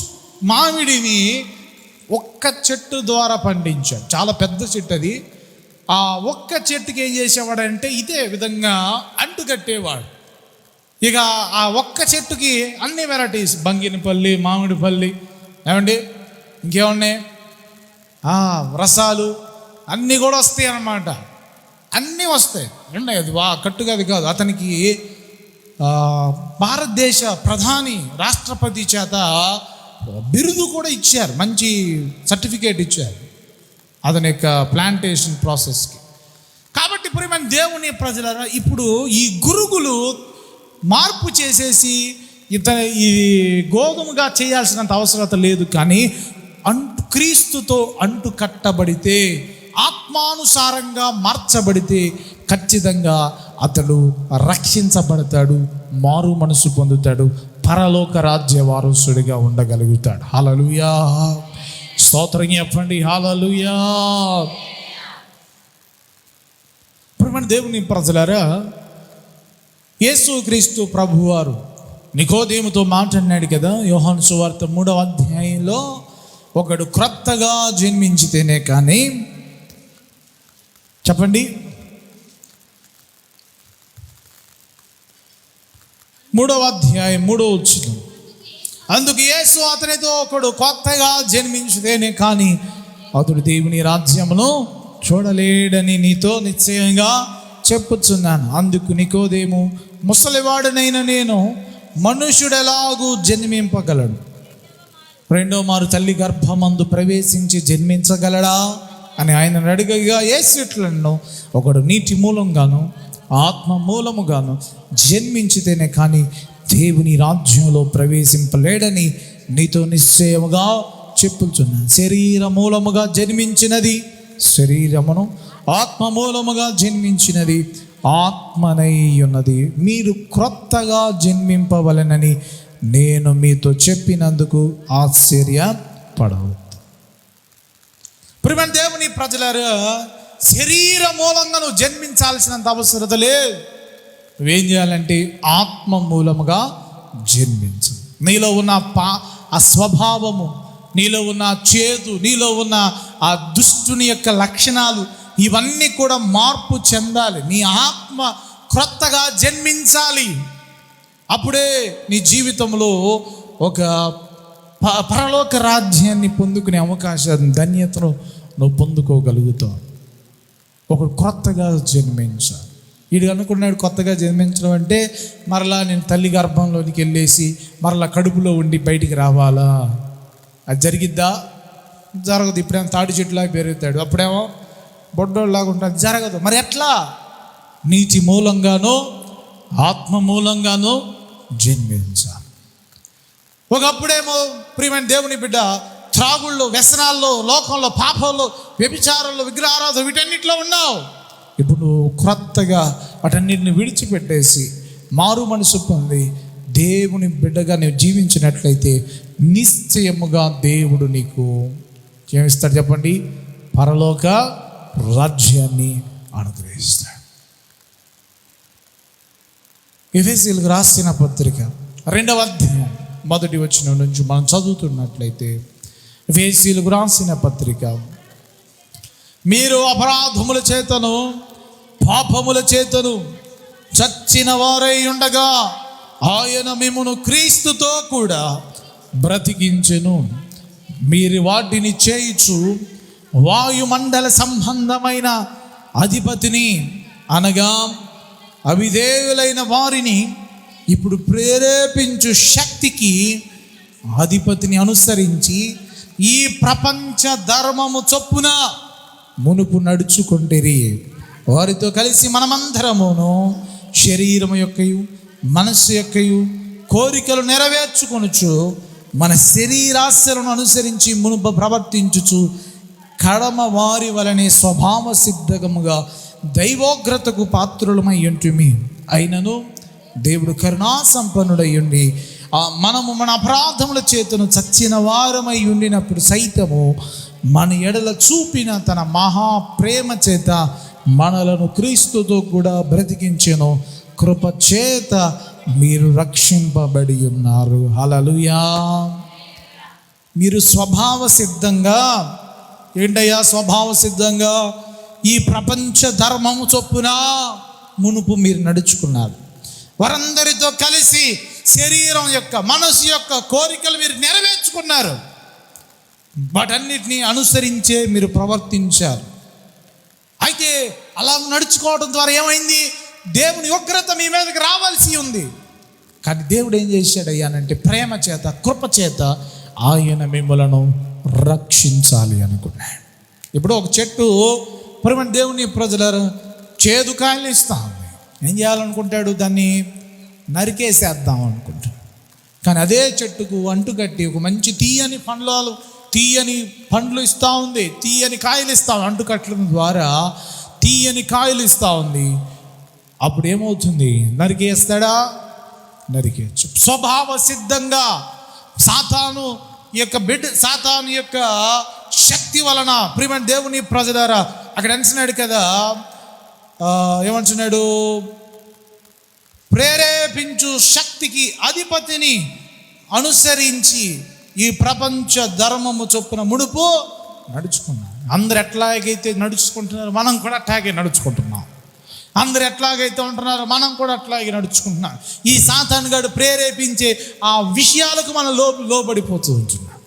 మామిడిని ఒక్క చెట్టు ద్వారా పండించాడు. చాలా పెద్ద చెట్టు అది. ఆ ఒక్క చెట్టుకి ఏం చేసేవాడంటే ఇదే విధంగా అంటుకట్టేవాడు. ఇక ఆ ఒక్క చెట్టుకి అన్ని వెరైటీస్, బంగినపల్లి, మామిడిపల్లి, ఏమండి ఇంకేమున్నాయి, రసాలు అన్నీ కూడా వస్తాయి అన్నమాట. అన్నీ వస్తాయి, ఉన్నాయి. అది కట్టుగా కాదు. అతనికి భారతదేశ ప్రధాని రాష్ట్రపతి చేత బిరుదు కూడా ఇచ్చారు, మంచి సర్టిఫికేట్ ఇచ్చారు అతని యొక్క ప్లాంటేషన్ ప్రాసెస్కి. కాబట్టి ప్రియమైన దేవుని ప్రజలారా, ఇప్పుడు ఈ గురుగులు మార్పు చేసేసి ఈ గోధుమగా చేయాల్సినంత అవసరత లేదు. కానీ క్రీస్తుతో అంటు కట్టబడితే, ఆత్మానుసారంగా మార్చబడితే ఖచ్చితంగా అతడు రక్షించబడతాడు, మారు మనసు పొందుతాడు, పరలోక రాజ్య వారసుడిగా ఉండగలుగుతాడు. హల్లెలూయా, స్తోత్రం చెప్పండి. హల్లెలూయా. ప్రియమైన దేవుని ప్రజలారా, యేసుక్రీస్తు ప్రభువారు నికోదేముతో మాట్లాడినాడు కదా, యోహాను సువార్త 3వ అధ్యాయంలో, ఒకడు క్రొత్తగా జన్మించితేనే కానీ, చెప్పండి, 3వ అధ్యాయం 3వ వచనం, అందుకు యేసు అతనితో, ఒకడు కొత్తగా జన్మించితేనే కానీ అతడు దేవుని రాజ్యమును చూడలేడని నీతో నిశ్చయంగా చెప్పుచున్నాను. అందుకు నికోదేము, ముసలివాడనైన నేను మనుష్యుడెలాగూ జన్మింపగలడు? రెండో మారు తల్లి గర్భమందు ప్రవేశించి జన్మించగలడా అని ఆయన అడగగా, యేసు ఇట్లనెను, ఒకడు నీటి మూలంగాను ఆత్మ మూలముగాను జన్మించితేనే కానీ దేవుని రాజ్యంలో ప్రవేశింపలేడని నీతో నిశ్చయముగా చెప్పుచున్నాను. శరీర మూలముగా జన్మించినది శరీరమును, ఆత్మ మూలముగా జన్మించినది ఆత్మనై ఉన్నది. మీరు క్రొత్తగా జన్మింపవలెనని నేను మీతో చెప్పినందుకు ఆశ్చర్యపడవద్దు. ప్రియమైన దేవుని ప్రజలారా, శరీర మూలంగా నువ్వు జన్మించాల్సినంత అవసరత లేదు. నువ్వేం చేయాలంటే ఆత్మ మూలముగా జన్మించు. నీలో ఉన్న ఆ స్వభావము, నీలో ఉన్న చేదు, నీలో ఉన్న ఆ దుష్టుని యొక్క లక్షణాలు, ఇవన్నీ కూడా మార్పు చెందాలి. నీ ఆత్మ క్రొత్తగా జన్మించాలి. అప్పుడే నీ జీవితంలో ఒక పరలోక రాజ్యాన్ని పొందుకునే అవకాశాన్ని, ధన్యతను నువ్వు పొందుకోగలుగుతావు. ఒకడు కొత్తగా జన్మించాలి. వీడు అనుకున్నాడు కొత్తగా జన్మించడం అంటే మరలా నేను తల్లి గర్భంలోనికి వెళ్ళేసి మరలా కడుపులో ఉండి బయటికి రావాలా? అది జరిగిద్దా? జరగదు. ఇప్పుడేమో తాడి చెట్టులాగా పెరుగుతాడు, అప్పుడేమో బొడ్డోళ్ళలాగా ఉంటాడు. జరగదు. మరి ఎట్లా? నీతి మూలంగానో ఆత్మ మూలంగానో జన్మించాలి. ఒకప్పుడేమో ప్రియమైన దేవుని బిడ్డ త్రాగుళ్ళు, వ్యసనాల్లో, లోకంలో, పాపంలో, వ్యభిచారంలో, విగ్రహారాధన వీటన్నిటిలో ఉన్నావు. ఇప్పుడు క్రొత్తగా వాటన్నిటిని విడిచిపెట్టేసి మారు మనసు పొంది దేవుని బిడ్డగా నువ్వు జీవించినట్లయితే నిశ్చయముగా దేవుడు నీకు ఏమిస్తాడు చెప్పండి? పరలోక రాజ్యాన్ని అనుగ్రహిస్తాడు. ఎఫెసీయులకు రాసిన పత్రిక 2వ అధ్యాయం 1వ వచనం నుంచి మనం చదువుతున్నట్లయితే, ఎఫెసీయులకు రాసిన పత్రిక, మీరు అపరాధముల చేతను పాపముల చేతను చచ్చిన వారై ఉండగా ఆయన మిమ్మును క్రీస్తుతో కూడా బ్రతికించెను. మీరు వాటిని చేయుచు వాయుమండల సంబంధమైన అధిపతిని అనగా అవిధేయులైన వారిని ఇప్పుడు ప్రేరేపించు శక్తికి అధిపతిని అనుసరించి ఈ ప్రపంచ ధర్మము చొప్పున మునుపు నడుచుకుంటేరి. వారితో కలిసి మనమందరమును శరీరము యొక్కయు మనస్సు యొక్కయు కోరికలు నెరవేర్చుకొనుచు మన శరీరాశలను అనుసరించి మునుపు ప్రవర్తించుచు కడమ వారి వలనే స్వభావ సిద్ధముగా దైవోగ్రతకు పాత్రులమై ఉంటుమి. అయినను దేవుడు కరుణా సంపన్నుడై ఉండి మనము మన అపరాధముల చేతను చచ్చిన వారమై ఉండినప్పుడు సైతము మన ఎడల చూపిన తన మహా ప్రేమ చేత మనలను క్రీస్తుతో కూడా బ్రతికించెను. కృప చేత మీరు రక్షింపబడి ఉన్నారు. హల్లెలూయా. మీరు స్వభావ సిద్ధంగా, ఏంటయ్యా స్వభావ సిద్ధంగా? ఈ ప్రపంచ ధర్మము చొప్పున మునుపు మీరు నడుచుకున్నారు. వారందరితో కలిసి శరీరం యొక్క, మనసు యొక్క కోరికలు మీరు నెరవేర్చుకున్నారు. వాటన్నిటినీ అనుసరించే మీరు ప్రవర్తించారు. అయితే అలా నడుచుకోవడం ద్వారా ఏమైంది? దేవుని ఉగ్రత మీ మీదకి రావాల్సి ఉంది. కానీ దేవుడు ఏం చేశాడయ్యానంటే ప్రేమ చేత, కృప చేత ఆయన మిమ్మలను రక్షించాలి అనుకున్నాడు. ఇప్పుడు ఒక చెట్టు ప్రియమైన దేవుని ప్రజలు చేదు కాయలు ఇస్తా ఉంది. ఏం చేయాలనుకుంటాడు? దాన్ని నరికేసేద్దాం అనుకుంటాడు. కానీ అదే చెట్టుకు అంటుకట్టి ఒక మంచి తీయని పండ్లు ఇస్తూ ఉంది, తీయని కాయలు ఇస్తా, అంటుకట్టడం ద్వారా తీయని కాయలు ఇస్తూ ఉంది. అప్పుడు ఏమవుతుంది? నరికేస్తాడా? నరికేయచ్చు. స్వభావ సిద్ధంగా సాతాను యొక్క శక్తి వలన ప్రియమైన దేవుని ప్రజలారా అక్కడ అంటున్నాడు కదా, ఏమంటున్నాడు? ప్రేరేపించు శక్తికి అధిపతిని అనుసరించి ఈ ప్రపంచ ధర్మము చొప్పున మునుపు నడుచుకున్నాం. అందరు ఎట్లాగైతే నడుచుకుంటున్నారో మనం కూడా అట్లాగే నడుచుకుంటున్నాం. అందరు ఎట్లాగైతే ఉంటున్నారో మనం కూడా అట్లాగే నడుచుకుంటున్నాం. ఈ సాతాను గాడు ప్రేరేపించే ఆ విషయాలకు మనం లోబడిపోతూ ఉంటున్నాం.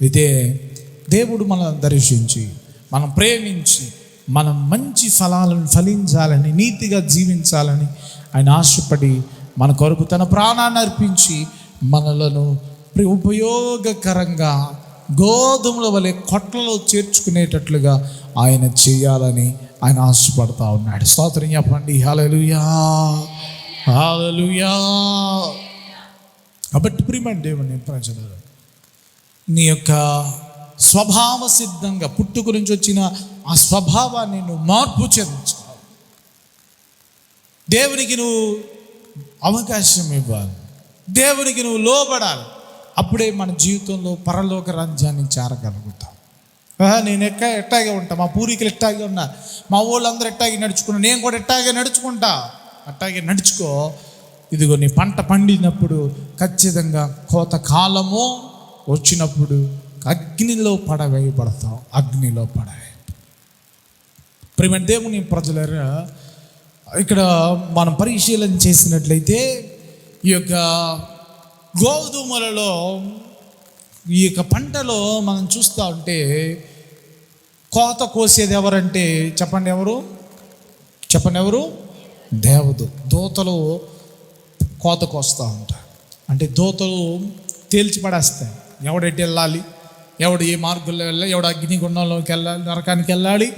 అయితే దేవుడు మనల్ని దర్శించి, మనం ప్రేమించి, మనం మంచి ఫలాలను ఫలించాలని, నీతిగా జీవించాలని ఆయన ఆశపడి మన కొరకు తన ప్రాణాన్ని అర్పించి మనలను ఉపయోగకరంగా గోధుమల వలె కొట్లలో చేర్చుకునేటట్లుగా ఆయన చేయాలని ఆయన ఆశపడతా ఉన్నాడు. స్తోత్రం చెప్పండి. హల్లెలూయా, హల్లెలూయా. కాబట్టి ప్రియమైన దేవుని ప్రజలు, నీ యొక్క స్వభావ సిద్ధంగా పుట్టుక నుంచి వచ్చిన ఆ స్వభావాన్ని నువ్వు మార్పు చెందించాలి. దేవునికి నువ్వు అవకాశం ఇవ్వాలి, దేవునికి నువ్వు లోబడాలి. అప్పుడే మన జీవితంలో పరలోక రాజ్యాన్ని చేరగలుగుతాం. నేను ఎట్టాగే ఉంటా, మా పూర్వీకులు ఎట్టాగే ఉన్నా, మా వాళ్ళందరూ ఎట్టాగే నడుచుకున్నా, నేను కూడా ఎట్టాగే నడుచుకుంటా. అట్టాగే నడుచుకో. ఇదిగో నీ పంట పండినప్పుడు ఖచ్చితంగా కోత కాలము వచ్చినప్పుడు అగ్నిలో పడవేయబడతావు. అగ్నిలో పడవే. ప్రియమైన దేవుని ప్రజలారా, ఇక్కడ మనం పరిశీలన చేసినట్లయితే ఈ యొక్క గోధుమలలో, ఈ యొక్క పంటలో మనం చూస్తూ ఉంటే కోత కోసేది ఎవరంటే చెప్పండి ఎవరు? దూతలు కోత కోస్తూ ఉంటారు. అంటే దూతలు తేల్చి పడేస్తాయి. ఎవడెట్టి వెళ్ళాలి, ఎవడు ఏ మార్గంలో వెళ్ళాలి, ఎవడు అగ్నిగుండంలోకి వెళ్ళాలి, నరకానికి వెళ్ళాలి,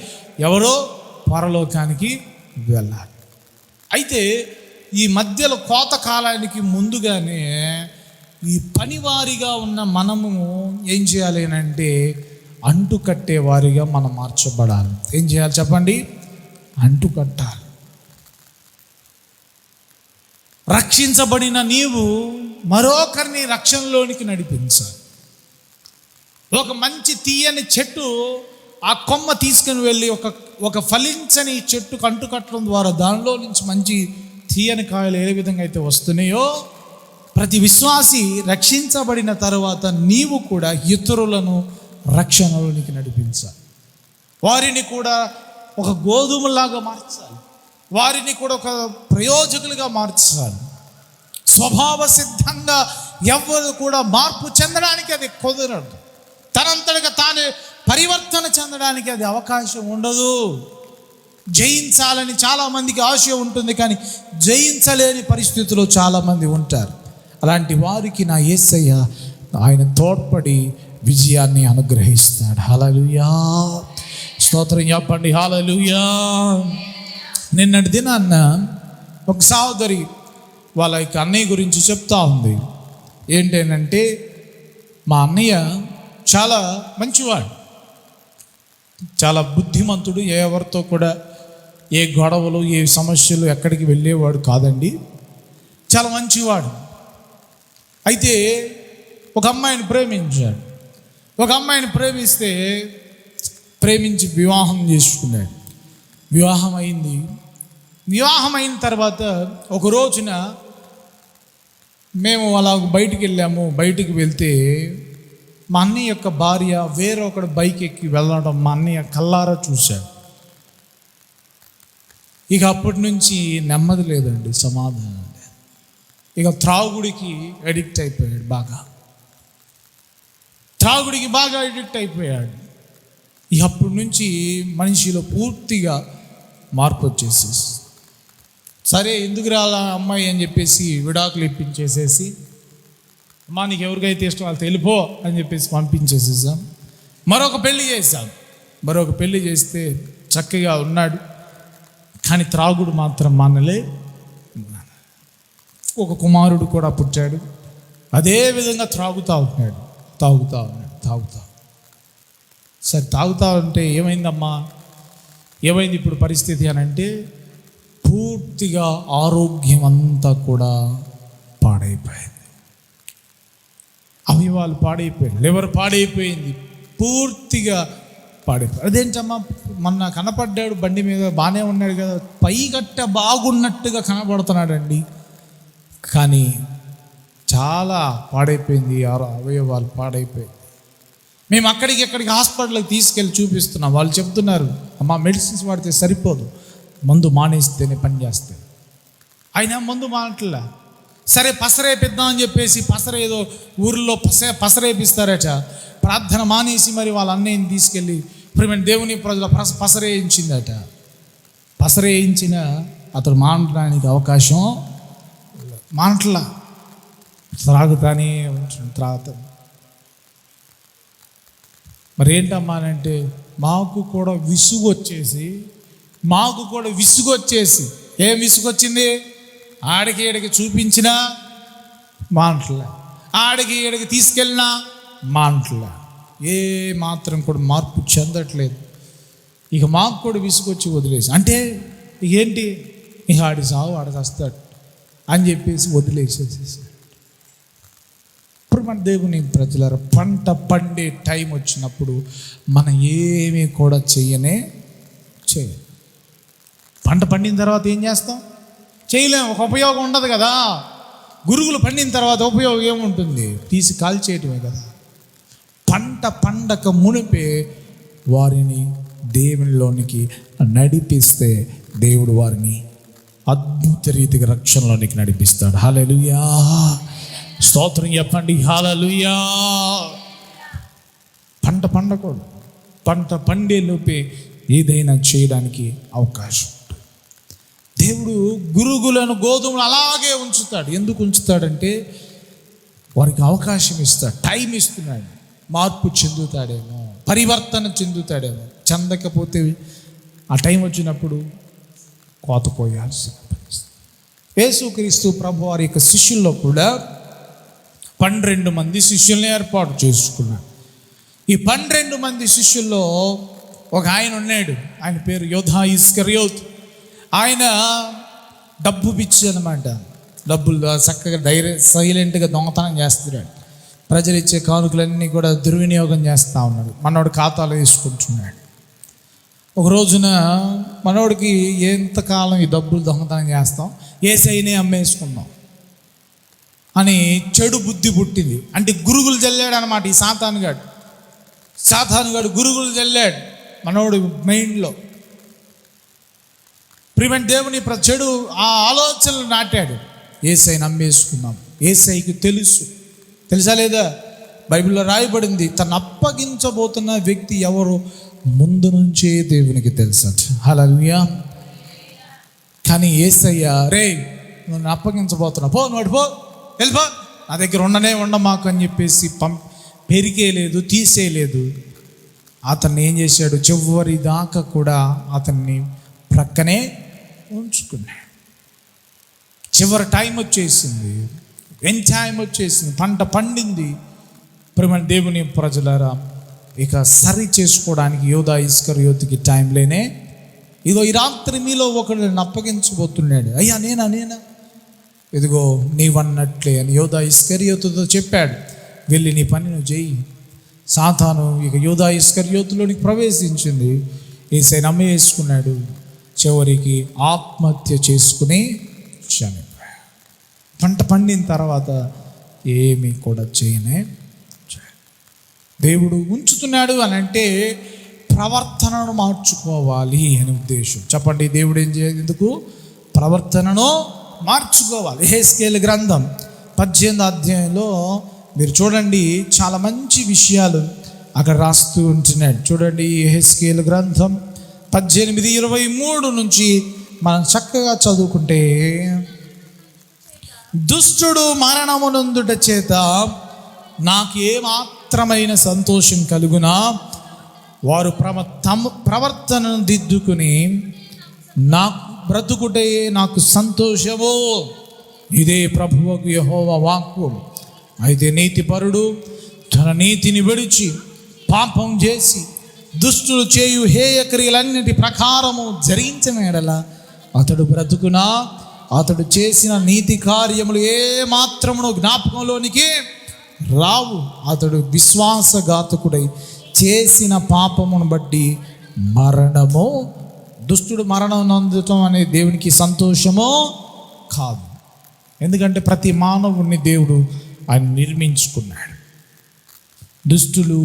ఎవరో పరలోకానికి వెళ్ళాలి. అయితే ఈ మధ్యలో కోత కాలానికి ముందుగానే ఈ పనివారిగా ఉన్న మనము ఏం చేయాలి అంటే అంటు కట్టేవారిగా మనం మార్చబడాలి. ఏం చేయాలి చెప్పండి? అంటు కట్టాలి. రక్షించబడిన నీవు మరొకరిని రక్షణలోనికి నడిపించాలి. ఒక మంచి తీయని చెట్టు ఆ కొమ్మ తీసుకుని వెళ్ళి ఒక ఫలించని చెట్టుకు అంటు కట్టడం ద్వారా దానిలో నుంచి మంచి తీయని కాయలు ఏ విధంగా అయితే వస్తున్నాయో, ప్రతి విశ్వాసి రక్షించబడిన తర్వాత నీవు కూడా ఇతరులను రక్షణలోనికి నడిపించాలి. వారిని కూడా ఒక గోధుమలాగా మార్చాలి. వారిని కూడా ఒక ప్రయోజకులుగా మార్చాలి. స్వభావ సిద్ధంగా ఎవరు కూడా మార్పు చెందడానికి అది కుదరదు. తనంతటిగా తానే పరివర్తన చెందడానికి అది అవకాశం ఉండదు. జయించాలని చాలామందికి ఆశ ఉంటుంది, కానీ జయించలేని పరిస్థితుల్లో చాలామంది ఉంటారు. అలాంటి వారికి నా యేసయ్య ఆయన తోడ్పడి విజయాన్ని అనుగ్రహిస్తాడు. హల్లెలూయా, స్తోత్రం చెప్పండి. హల్లెలూయా. నిన్నటి దినాన్న ఒక సహోదరి వాళ్ళ యొక్క అన్నయ్య గురించి చెప్తా ఉంది. ఏంటంటే మా అన్నయ్య చాలా మంచివాడు, చాలా బుద్ధిమంతుడు, ఎవరితో కూడా ఏ గొడవలు ఏ సమస్యలు ఎక్కడికి వెళ్ళేవాడు కాదండి, చాలా మంచివాడు. అయితే ఒక అమ్మాయిని ప్రేమించాడు. ఒక అమ్మాయిని ప్రేమించి వివాహం చేసుకున్నాడు. వివాహం అయింది. వివాహం అయిన తర్వాత ఒక రోజున మేము అలా బయటికి వెళ్ళాము. బయటికి వెళ్తే మా అన్నయ్య యొక్క భార్య వేరొకడు బైక్ ఎక్కి వెళ్ళడం మా అన్నయ్య కల్లారా చూశాడు. ఇక అప్పటి నుంచి నెమ్మది లేదండి, సమాధానం లేదు. ఇక త్రాగుడికి అడిక్ట్ అయిపోయాడు. త్రాగుడికి బాగా అడిక్ట్ అయిపోయాడు. ఇక అప్పటి నుంచి మనిషిలో పూర్తిగా మార్పు వచ్చేసేసి, సరే ఎందుకు రాలా అమ్మాయి అని చెప్పేసి విడాకులు ఇప్పించేసేసి, అమ్మా నీకు ఎవరికైతే ఇష్టం వాళ్ళతో వెళ్ళిపో అని చెప్పేసి పంపించేసేసాం. మరొక పెళ్ళి చేస్తే చక్కగా ఉన్నాడు. కానీ త్రాగుడు మాత్రం మానలే. ఒక కుమారుడు కూడా పుట్టాడు. అదే విధంగా తాగుతూ ఉన్నాడు. సరే తాగుతా ఉంటే ఏమైందమ్మా, ఏమైంది ఇప్పుడు పరిస్థితి అని అంటే, పూర్తిగా ఆరోగ్యం అంతా కూడా పాడైపోయింది. అవయవాలు పాడైపోయింది, లివర్ పాడైపోయింది, పూర్తిగా పాడైపోయింది. అదేంటమ్మా మొన్న కనపడ్డాడు బండి మీద బాగానే ఉన్నాడు కదా, పైగట్ట బాగున్నట్టుగా కనపడుతున్నాడండి, కానీ చాలా పాడైపోయింది, అవయవాలు పాడైపోయింది. మేము ఎక్కడికి హాస్పిటల్కి తీసుకెళ్ళి చూపిస్తున్నాం. వాళ్ళు చెప్తున్నారు అమ్మా మెడిసిన్స్ వాడితే సరిపోదు, మందు మానేస్తేనే పని చేస్తాయి. అయినా మందు మానట్లా. సరే పసరేపిద్దాం అని చెప్పేసి ఏదో ఊరిలో పసరేపిస్తారట. ప్రార్థన మానేసి మరి వాళ్ళ అన్నయ్యని తీసుకెళ్ళి ఇప్పుడు దేవుని ప్రజల పసరేయించిందట. పసరేయించిన అతడు మానడానికి అవకాశం మానట్లా, త్రాగుతానే త్రాగుతాను. మరి ఏంటమ్మా అంటే మాకు కూడా విసుగు వచ్చేసి ఏం విసుగొచ్చింది, ఆడికి ఈడికి చూపించినా మానట్లే, ఆడికి ఈడికి తీసుకెళ్ళినా మానట్లే, ఏ మాత్రం కూడా మార్పు చెందట్లేదు. ఇక మాకు కూడా విసుగొచ్చి వదిలేసి, అంటే ఏంటి ఇక ఆడి సాగు ఆడ వస్తాడు అని చెప్పేసి వదిలేసేసేసి. ఇప్పుడు మన దేవుని ప్రజలారా, పంట పండే టైం వచ్చినప్పుడు మనం ఏమీ కూడా చేయలేం. పంట పండిన తర్వాత ఏం చేస్తాం? చేయలేం, ఒక ఉపయోగం ఉండదు కదా. గురుగులు పండిన తర్వాత ఉపయోగం ఏముంటుంది? తీసి కాల్చేయటమే కదా. పంట పండక మునిపే వారిని దేవునిలోనికి నడిపిస్తే దేవుడు వారిని అద్భుత రీతిగా రక్షణలోనికి నడిపిస్తాడు. హల్లెలూయా, స్తోత్రం చెప్పండి. హల్లెలూయా. పంట పండకూడదు, పంట పండే లోపే ఏదైనా చేయడానికి అవకాశం. దేవుడు గురుగులను గోధుమలు అలాగే ఉంచుతాడు. ఎందుకు ఉంచుతాడంటే వారికి అవకాశం ఇస్తాడు, టైం ఇస్తున్నాడు. మార్పు చెందుతాడేమో, పరివర్తన చెందుతాడేమో. చెందకపోతే ఆ టైం వచ్చినప్పుడు కోత కోయాల్సిన పరిస్థితి. యేసుక్రీస్తు ప్రభు వారి యొక్క శిష్యుల్లో కూడా 12 మంది శిష్యుల్ని ఏర్పాటు చేసుకున్నాడు. ఈ 12 మంది శిష్యుల్లో ఒక ఆయన ఉన్నాడు, ఆయన పేరు యోధా ఇస్కరియోతు. ఆయన డబ్బు పిచ్చి అనమాట. డబ్బులు చక్కగా సైలెంట్గా దొంగతనం చేస్తున్నాడు. ప్రజలు ఇచ్చే కానుకలన్నీ కూడా దుర్వినియోగం చేస్తూ ఉన్నాడు. మనోడు ఖాతాలో వేసుకుంటున్నాడు. ఒక రోజున మనోడికి ఎంతకాలం ఈ డబ్బులు దొంగతనం చేస్తాం, యేసయ్యనే అమ్మేసుకుందాం అని చెడు బుద్ధి పుట్టింది. అంటే గురుగులు జల్లాడు అనమాట ఈ సాతానుగాడు గురుగులు జల్లాడు మనోడు మైండ్లో. ప్రియమైన దేవుని చెడు ఆ ఆలోచనలు నాటాడు. యేసయ్యని అమ్మేసుకుందాం. యేసయ్యకి తెలుసా లేదా? బైబిల్లో రాయబడింది, తను అప్పగించబోతున్న వ్యక్తి ఎవరు ముందు నుంచే దేవునికి తెలుసట. హల్లెలూయా. కానీ యేసయ్య, రే నువ్వు అప్పగించబోతున్నా, పో నోడు, పో వెళ్ళిపో, నా దగ్గర ఉండమాకు అని చెప్పేసి పెరికేయలేదు, తీసేయలేదు. అతన్ని ఏం చేశాడు? చివరి దాకా కూడా అతన్ని ప్రక్కనే ఉంచుకున్నాడు. చివరి టైం వచ్చేసింది, టైం వచ్చేసింది, పంట పండింది. ప్రియమైన దేవుని ప్రజలారా, ఇక సరి చేసుకోవడానికి యోధా ఇస్కరియోతుకి టైం లేనే. ఇదిగో ఈ రాత్రి మీలో ఒకడు అప్పగించబోతున్నాడు. అయ్యా నేనా? ఇదిగో నీవన్నట్లే అని యోధా ఇస్కరియోతుతో చెప్పాడు. వెళ్ళి నీ పని నువ్వు చెయ్యి. సాతాను ఇక యోధా ఇస్కరియోతులోనికి ప్రవేశించింది. యేసయ్యని నమ్మేసుకున్నాడు. చివరికి ఆత్మహత్య చేసుకుని చనిపోయాడు. పంట పండిన తర్వాత ఏమీ కూడా చేయనే. దేవుడు ఉంచుతున్నాడు అని అంటే ప్రవర్తనను మార్చుకోవాలి అని ఉద్దేశం. చెప్పండి, దేవుడు ఏం చేయాలి? ఎందుకు? ప్రవర్తనను మార్చుకోవాలి. యెహెజ్కేలు గ్రంథం 18వ అధ్యాయంలో మీరు చూడండి, చాలా మంచి విషయాలు అక్కడ రాస్తూ ఉంటున్నాడు. చూడండి, యెహెజ్కేలు గ్రంథం 18:23 నుంచి మనం చక్కగా చదువుకుంటే, దుష్టుడు మరణమునందుట చేత నాకు ఏమాత్రమైన సంతోషం కలుగునా, వారు ప్రవర్తనను దిద్దుకుని నాకు బ్రతుకుటే నాకు సంతోషము. ఇదే ప్రభువుకు యెహోవా వాక్కు. అయితే నీతిపరుడు తన నీతిని విడిచి పాపం చేసి దుష్టులు చేయు హేయ క్రియలన్నిటి ప్రకారము జరిగించిన ఎడల అతడు బ్రతుకునా, అతడు చేసిన నీతి కార్యములు ఏ మాత్రమును జ్ఞాపకంలోనికి రావు. అతడు విశ్వాసఘాతకుడై చేసిన పాపమును బట్టి మరణము. దుష్టుడు మరణం నందటం అనేది దేవునికి సంతోషమో కాదు. ఎందుకంటే ప్రతి మానవుడిని దేవుడు ఆయన నిర్మించుకున్నాడు. దుష్టులు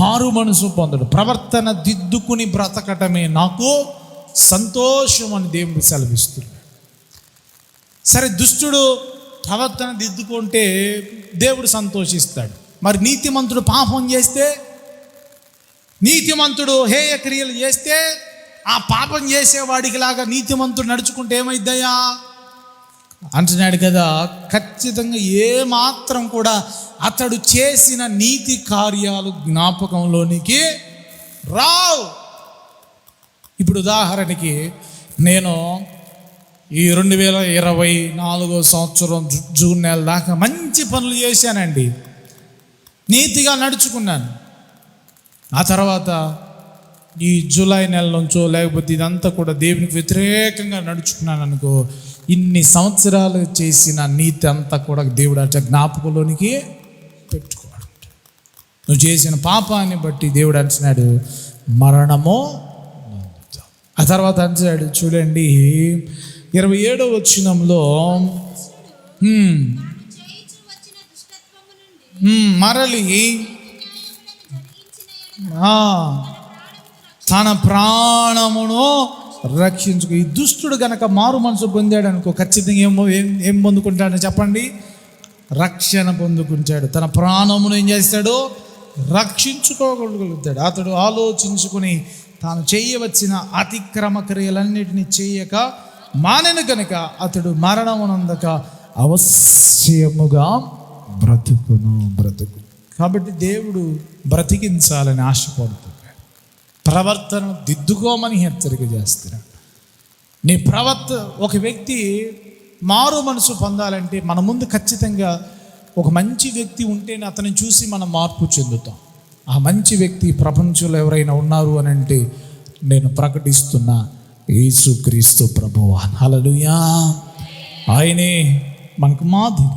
మారు మనసు పొందడు, ప్రవర్తన దిద్దుకుని బ్రతకటమే నాకు సంతోషం అని దేవుడు సెలవిస్తున్నాడు. సరే, దుష్టుడు ప్రవర్తన దిద్దుకుంటే దేవుడు సంతోషిస్తాడు. మరి నీతిమంతుడు పాపం చేస్తే, నీతిమంతుడు హేయ క్రియలు చేస్తే, ఆ పాపం చేసేవాడికి లాగా నీతిమంతుడు నడుచుకుంటే ఏమైద్దయ్యా అంటున్నాడు కదా. ఖచ్చితంగా ఏమాత్రం కూడా అతడు చేసిన నీతి కార్యాలు జ్ఞాపకంలోనికి రావు. ఇప్పుడు ఉదాహరణకి నేను ఈ 2024 సంవత్సరం జూన్ నెల దాకా మంచి పనులు చేశానండి, నీతిగా నడుచుకున్నాను. ఆ తర్వాత ఈ జూలై నెల నుంచో లేకపోతే ఇదంతా కూడా దేవునికి వ్యతిరేకంగా నడుచుకున్నాను అనుకో, ఇన్ని సంవత్సరాలు చేసిన నీతి అంతా కూడా దేవుడు అట్లా జ్ఞాపకంలోనికి పెట్టుకోడు. నువ్వు చేసిన పాపాన్ని బట్టి దేవుడు అంటున్నాడు మరణము. ఆ తర్వాత అంటున్నాడు చూడండి 27వ వచనంలో, మరలి తన ప్రాణమును రక్షించుకో. ఈ దుష్టుడు గనక మారు మనసు పొందాడు అనుకో, ఖచ్చితంగా ఏం పొందుకుంటాడని చెప్పండి? రక్షణ పొందుకుంటాడు. తన ప్రాణమును ఏం చేస్తాడు? రక్షించుకోగలుగుతాడు. అతడు ఆలోచించుకుని తాను చేయవచ్చిన అతిక్రమ క్రియలన్నిటినీ చేయక మానెను కనుక అతడు మరణమునందక అవశ్యముగా బ్రతుకు. కాబట్టి దేవుడు బ్రతికించాలని ఆశపడుతున్నాడు. ప్రవర్తన దిద్దుకోమని హెచ్చరిక చేస్తున్నాడు. నీ ఒక వ్యక్తి మారు మనసు పొందాలంటే మన ముందు ఖచ్చితంగా ఒక మంచి వ్యక్తి ఉంటేనే అతన్ని చూసి మనం మార్పు చెందుతాం. ఆ మంచి వ్యక్తి ప్రపంచంలో ఎవరైనా ఉన్నారు అని అంటే నేను ప్రకటిస్తున్నా, యేసుక్రీస్తు ప్రభువు. హల్లెలూయా. ఆయనే మనకు మాదిరి,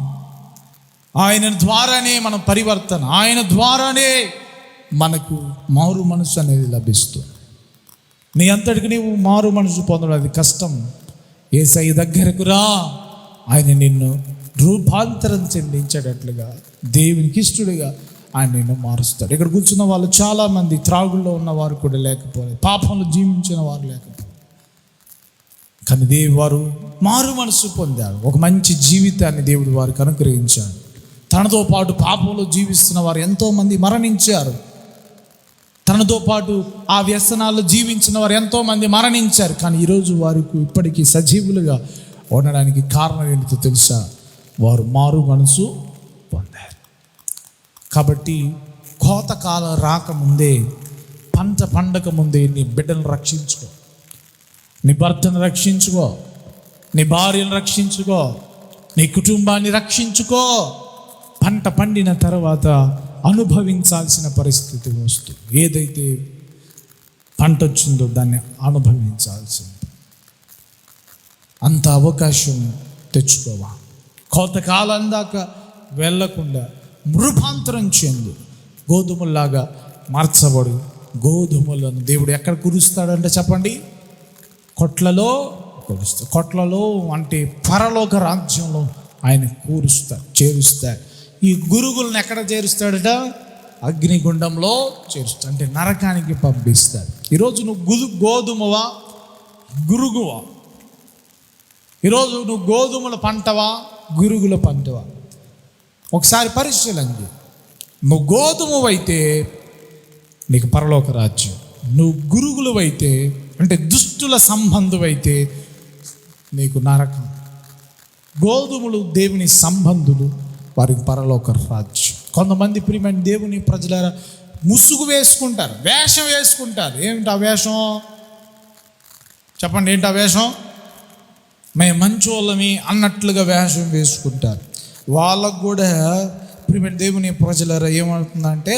ఆయన ద్వారానే మన పరివర్తన, ఆయన ద్వారానే మనకు మారు మనసు అనేది లభిస్తుంది. నీ అంతటికి నీవు మారు మనసు పొందడం అది కష్టం. యేసయ్య దగ్గరకు రా, ఆయన నిన్ను రూపాంతరం చెందించేటట్లుగా, దేవునికి ఇష్టడుగా ఆయన నిన్ను మారుస్తాడు. ఇక్కడ కూర్చున్న వాళ్ళు చాలామంది త్రాగుల్లో ఉన్నవారు కూడా లేకపోలేదు, పాపంలో జీవించిన వారు లేకపోలేదు. కానీ దేవుడు వారు మారు మనసు పొందారు, ఒక మంచి జీవితాన్ని దేవుడు వారికి అనుగ్రహించాడు. తనతో పాటు పాపంలో జీవిస్తున్న వారు ఎంతోమంది మరణించారు. తనతో పాటు ఆ వ్యసనాల్లో జీవించిన వారు ఎంతోమంది మరణించారు. కానీ ఈరోజు వారికి ఇప్పటికీ సజీవులుగా ఉండడానికి కారణం ఏంటో తెలుసా? వారు మారు మనసు పొందారు. కాబట్టి కోతకాలం రాకముందే, పంట పండక ముందే నీ బిడ్డను రక్షించుకో, నీ భర్తను రక్షించుకో, నీ భార్యను రక్షించుకో, నీ కుటుంబాన్ని రక్షించుకో. పంట పండిన తర్వాత అనుభవించాల్సిన పరిస్థితి వస్తుంది. ఏదైతే పంట వచ్చిందో దాన్ని అనుభవించాల్సింది. అంత అవకాశం తెచ్చుకోవా. కోతకాలం దాకా వెళ్ళకుండా రూపాంతరం చెందు, గోధుమల్లాగా మార్చబడు. గోధుమలను దేవుడు ఎక్కడ కురుస్తాడంటే చెప్పండి, కొట్లలో కురుస్తాడు. కొట్లలో అంటే పరలోక రాజ్యంలో ఆయన కూరుస్తాడు, చేరుస్తాడు. ఈ గురుగులను ఎక్కడ చేరుస్తాడట? అగ్నిగుండంలో చేరుస్తాడు, అంటే నరకానికి పంపిస్తాడు. ఈరోజు నువ్వు గోధుమవా, గురుగువా? ఈరోజు నువ్వు గోధుమల పంటవా, గురుగుల పంటవా? ఒకసారి పరిశీలన చేయి. నువ్వు గోధుమవైతే నీకు పరలోక రాజ్యం, నువ్వు గురుగులవైతే అంటే దుష్టుల సంబంధువైతే నీకు నరకం. గోధుమలు దేవుని సంబంధులు, వారికి పరలోక రాజ్యం. కొంతమంది ప్రియమైన దేవుని ప్రజలారా ముసుగు వేసుకుంటారు, వేషం వేసుకుంటారు. ఏమిటి ఆ వేషం? చెప్పండి, ఏంటి ఆ వేషం? మేము మంచోళ్ళమి అన్నట్లుగా వేషం వేసుకుంటారు. వాళ్ళకు కూడా ప్రియమైన దేవుని ప్రజలారా ఏమవుతుందంటే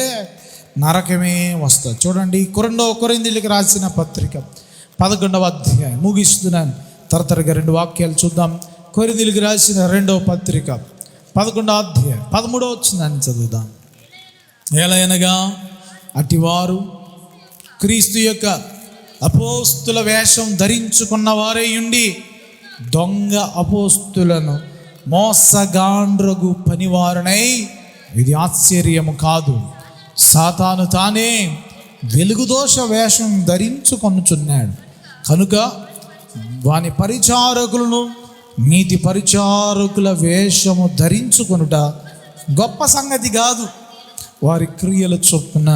నరకమే వస్తుంది. చూడండి, 2 కొరింథీయులకు రాసిన పత్రిక 11వ అధ్యాయం ముగిస్తున్నాను. తరతరగా 2 వాక్యాలు చూద్దాం. కొరింథీయులకు రాసిన 2వ పత్రిక 11వ అధ్యాయం 13వ వచనాన్ని చదువుదాం. ఎలయనగా అటివారు క్రీస్తు యొక్క అపోస్తుల వేషం ధరించుకున్న వారై ఉండి దొంగ అపోస్తులను మోసగాండ్రగు పనివారనై, ఇది ఆశ్చర్యము కాదు, సాతాను తానే వెలుగుదోష వేషం ధరించుకొనుచున్నాడు కనుక వాని పరిచారకులను నీతి పరిచారకుల వేషము ధరించుకొనుట గొప్ప సంగతి కాదు. వారి క్రియల చొప్పున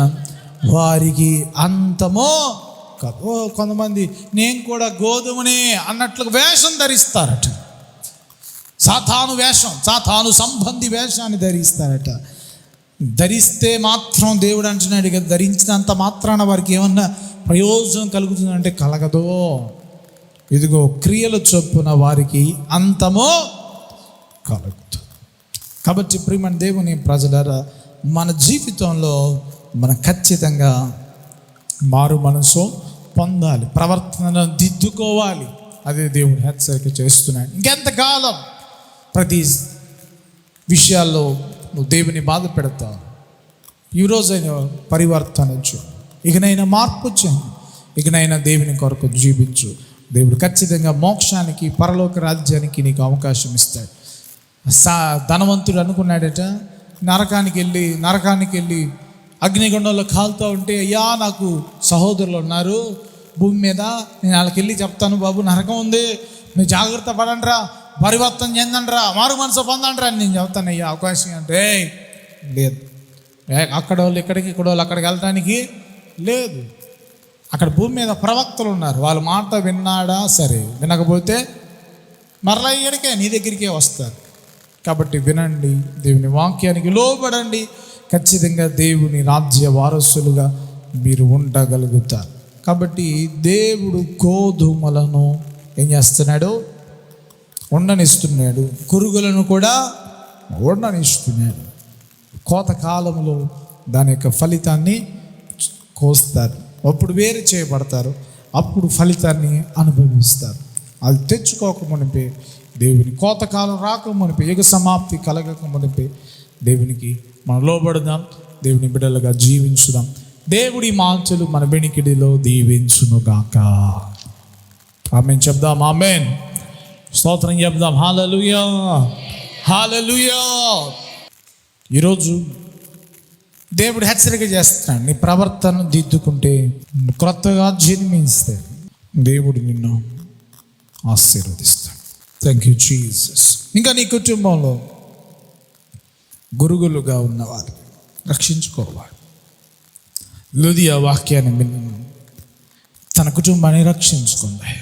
వారికి అంతమో కాదు. కొంతమంది నేను కూడా గోధుమనే అన్నట్లుగా వేషం ధరిస్తారట. సాతాను వేషం, సాతాను సంబంధి వేషాన్ని ధరిస్తారట. ధరిస్తే మాత్రం దేవుడు అంటున్నాడు కదా, ధరించినంత మాత్రాన వారికి ఏమన్నా ప్రయోజనం కలుగుతుందంటే కలగదో. ఇదిగో క్రియల చొప్పున వారికి అంతమో కలుగుతుంది. కాబట్టి ప్రియమైన దేవుని ప్రజలారా, మన జీవితంలో మనం ఖచ్చితంగా మారు మనసు పొందాలి, ప్రవర్తనను దిద్దుకోవాలి. అదే దేవుడు హెచ్చరిక చేస్తున్నాడు. ఇంకెంతకాలం ప్రతి విషయాల్లో నువ్వు దేవుని బాధ పెడతావు? ఈరోజైనా పరివర్తన వచ్చు, ఇకనైనా మార్పు చెంది, ఇకనైనా దేవుని కొరకు జీవించు. దేవుడు ఖచ్చితంగా మోక్షానికి, పరలోక రాజ్యానికి నీకు అవకాశం ఇస్తాడు. ధనవంతుడు అనుకున్నాడట, నరకానికి వెళ్ళి అగ్నిగుండంలో కాలుతూ ఉంటే, అయ్యా నాకు సహోదరులు ఉన్నారు భూమి మీద, నేను వాళ్ళకి వెళ్ళి చెప్తాను, బాబు నరకం ఉంది, మీరు జాగ్రత్త పడండిరా, పరివర్తన చెందండిరా, మారు మనసు పొందండిరా అని నేను చెప్తాను. అయ్యా అవకాశం అంటే లేదు. అక్కడ వాళ్ళు ఇక్కడికి, ఇక్కడ వాళ్ళు అక్కడికి వెళ్ళటానికి లేదు. అక్కడ భూమి మీద ప్రవక్తలు ఉన్నారు, వాళ్ళ మాట విన్నాడా సరే, వినకపోతే మరలా ఇక్కడికే నీ దగ్గరికే వస్తారు. కాబట్టి వినండి, దేవుని వాక్యానికి లోబడండి, ఖచ్చితంగా దేవుని రాజ్య వారసులుగా మీరు ఉండగలుగుతారు. కాబట్టి దేవుడు గోధుమలను ఏం చేస్తున్నాడు? ఉండనిస్తున్నాడు, పురుగులను కూడా ఉండనిస్తున్నాడు. కోత కాలంలో దాని యొక్క ఫలితాన్ని కోస్తారు, అప్పుడు వేరు చేయబడతారు, అప్పుడు ఫలితాన్ని అనుభవిస్తారు. అది తెచ్చుకోక మునిపే దేవుని కోతకాలం రాక మునిపే, యుగ సమాప్తి కలగక మునిపే దేవునికి మనం లోబడదాం, దేవుని బిడ్డలుగా జీవించుదాం. దేవుడి మాటలు మన వెనికిడిలో దీవించునుగాక. ఆమేన్ చెప్దాం. ఆమేన్. స్తోత్రం చెప్దాం. హల్లెలూయా, హల్లెలూయా. ఈరోజు దేవుడు హెచ్చరిక చేస్తున్నాడు, నీ ప్రవర్తన దిద్దుకుంటే, క్రొత్తగా జన్మిస్తే దేవుడు నిన్ను ఆశీర్వదిస్తాడు. Thank you Jesus. ఇంకా నీ కుటుంబంలో గురుగులుగా ఉన్నవారు రక్షించుకోవాలి. లూదియా వాక్యాన్ని విని తన కుటుంబాన్ని రక్షించుకుంది.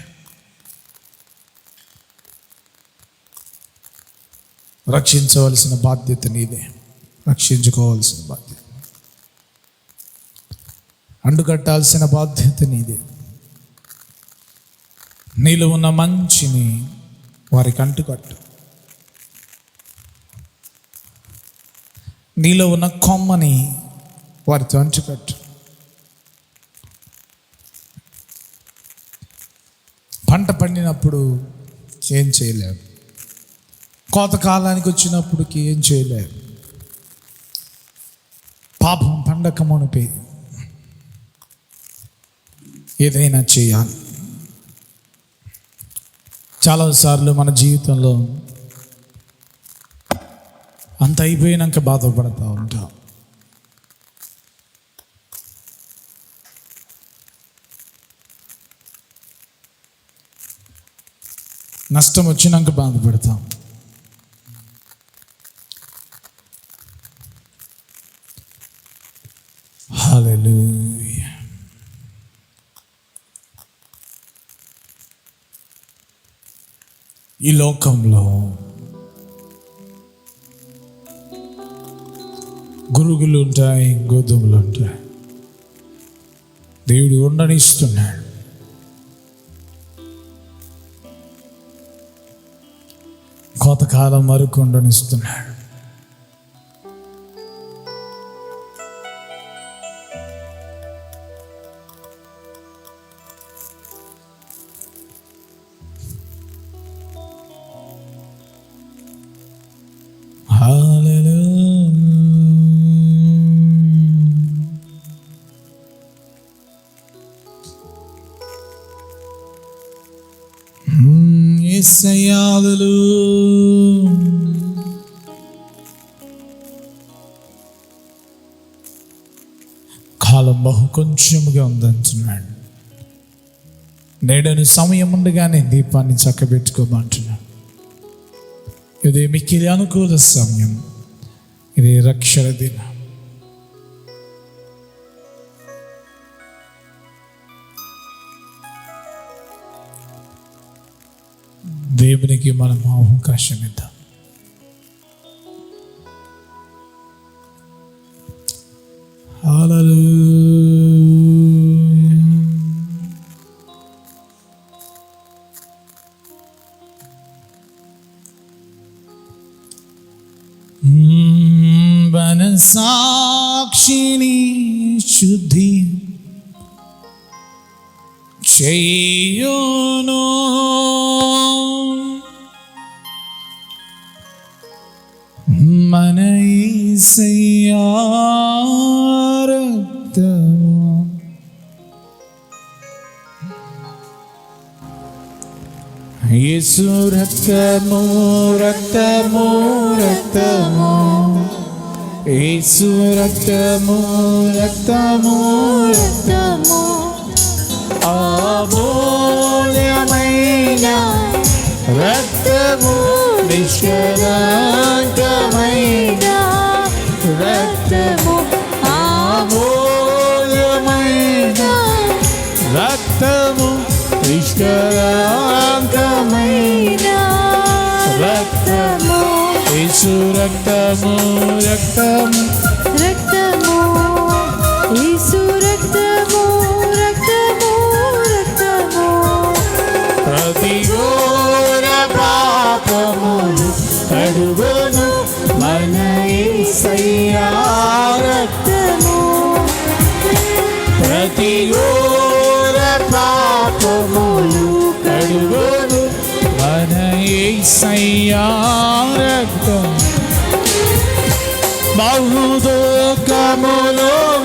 రక్షించవలసిన బాధ్యత నీదే, రక్షించుకోవాల్సిన బాధ్యత, అండుకట్టాల్సిన బాధ్యత నీదే. నీలో ఉన్న మంచిని వారికి అంటుకట్టు, నీలో ఉన్న కొమ్మని వారితో అంటుకట్టు. పంట పండినప్పుడు ఏం చేయలేము, కోతకాలానికి వచ్చినప్పటికి ఏం చేయలేము. పాపం పండక మునిపే ఏదైనా చేయాలి. చాలాసార్లు మన జీవితంలో అంత అయిపోయినాక బాధపడుతూ ఉంటాం. నష్టం వచ్చినాక బాధపడతాం. హల్లెలూయా. ఈ లోకంలో గురుగులు ఉంటాయి, గోధుమలు ఉంటాయి. దేవుడు ఉండనిస్తున్నాడు. కోతకాలం వరకు ఉండనిస్తున్నాడు. యేసయ్యాలు కాలం బహు కొంచెముగా ఉందంటున్నాడు. నేడను సమయం ఉండగానే దీపాన్ని చక్కబెట్టుకోమంటున్నాడు. ఇది మిక్కిలి అనుకూల సమయం, ఇది రక్షణ దినం. దేవునికి మనం అవకాశం ఇద్దాం. సాక్షిని శుద్ధి చెయ్యును, మన యేసయ్యా రక్తము. యేసు రక్తము, రక్తము, రక్తము, యేసు రక్తము, రక్తము, రక్తము, అమూల్యమైన రక్తము, నిష్కళంకమైన రక్తము, అమూల్యమైన రక్తము, నిష్కళంకమైన రక్తము, యేసు రక్తము, రక్తము, రక్తము, యేసు రక్తము, రక్తము, రక్తము, ప్రతి ఘోర పాపములు కడుగును, యేసయ్యా రక్తము ప్రతి ఘోర పాపములు కడుగును మన యేసయ్యా రక్తం. బహుదుఃఖములో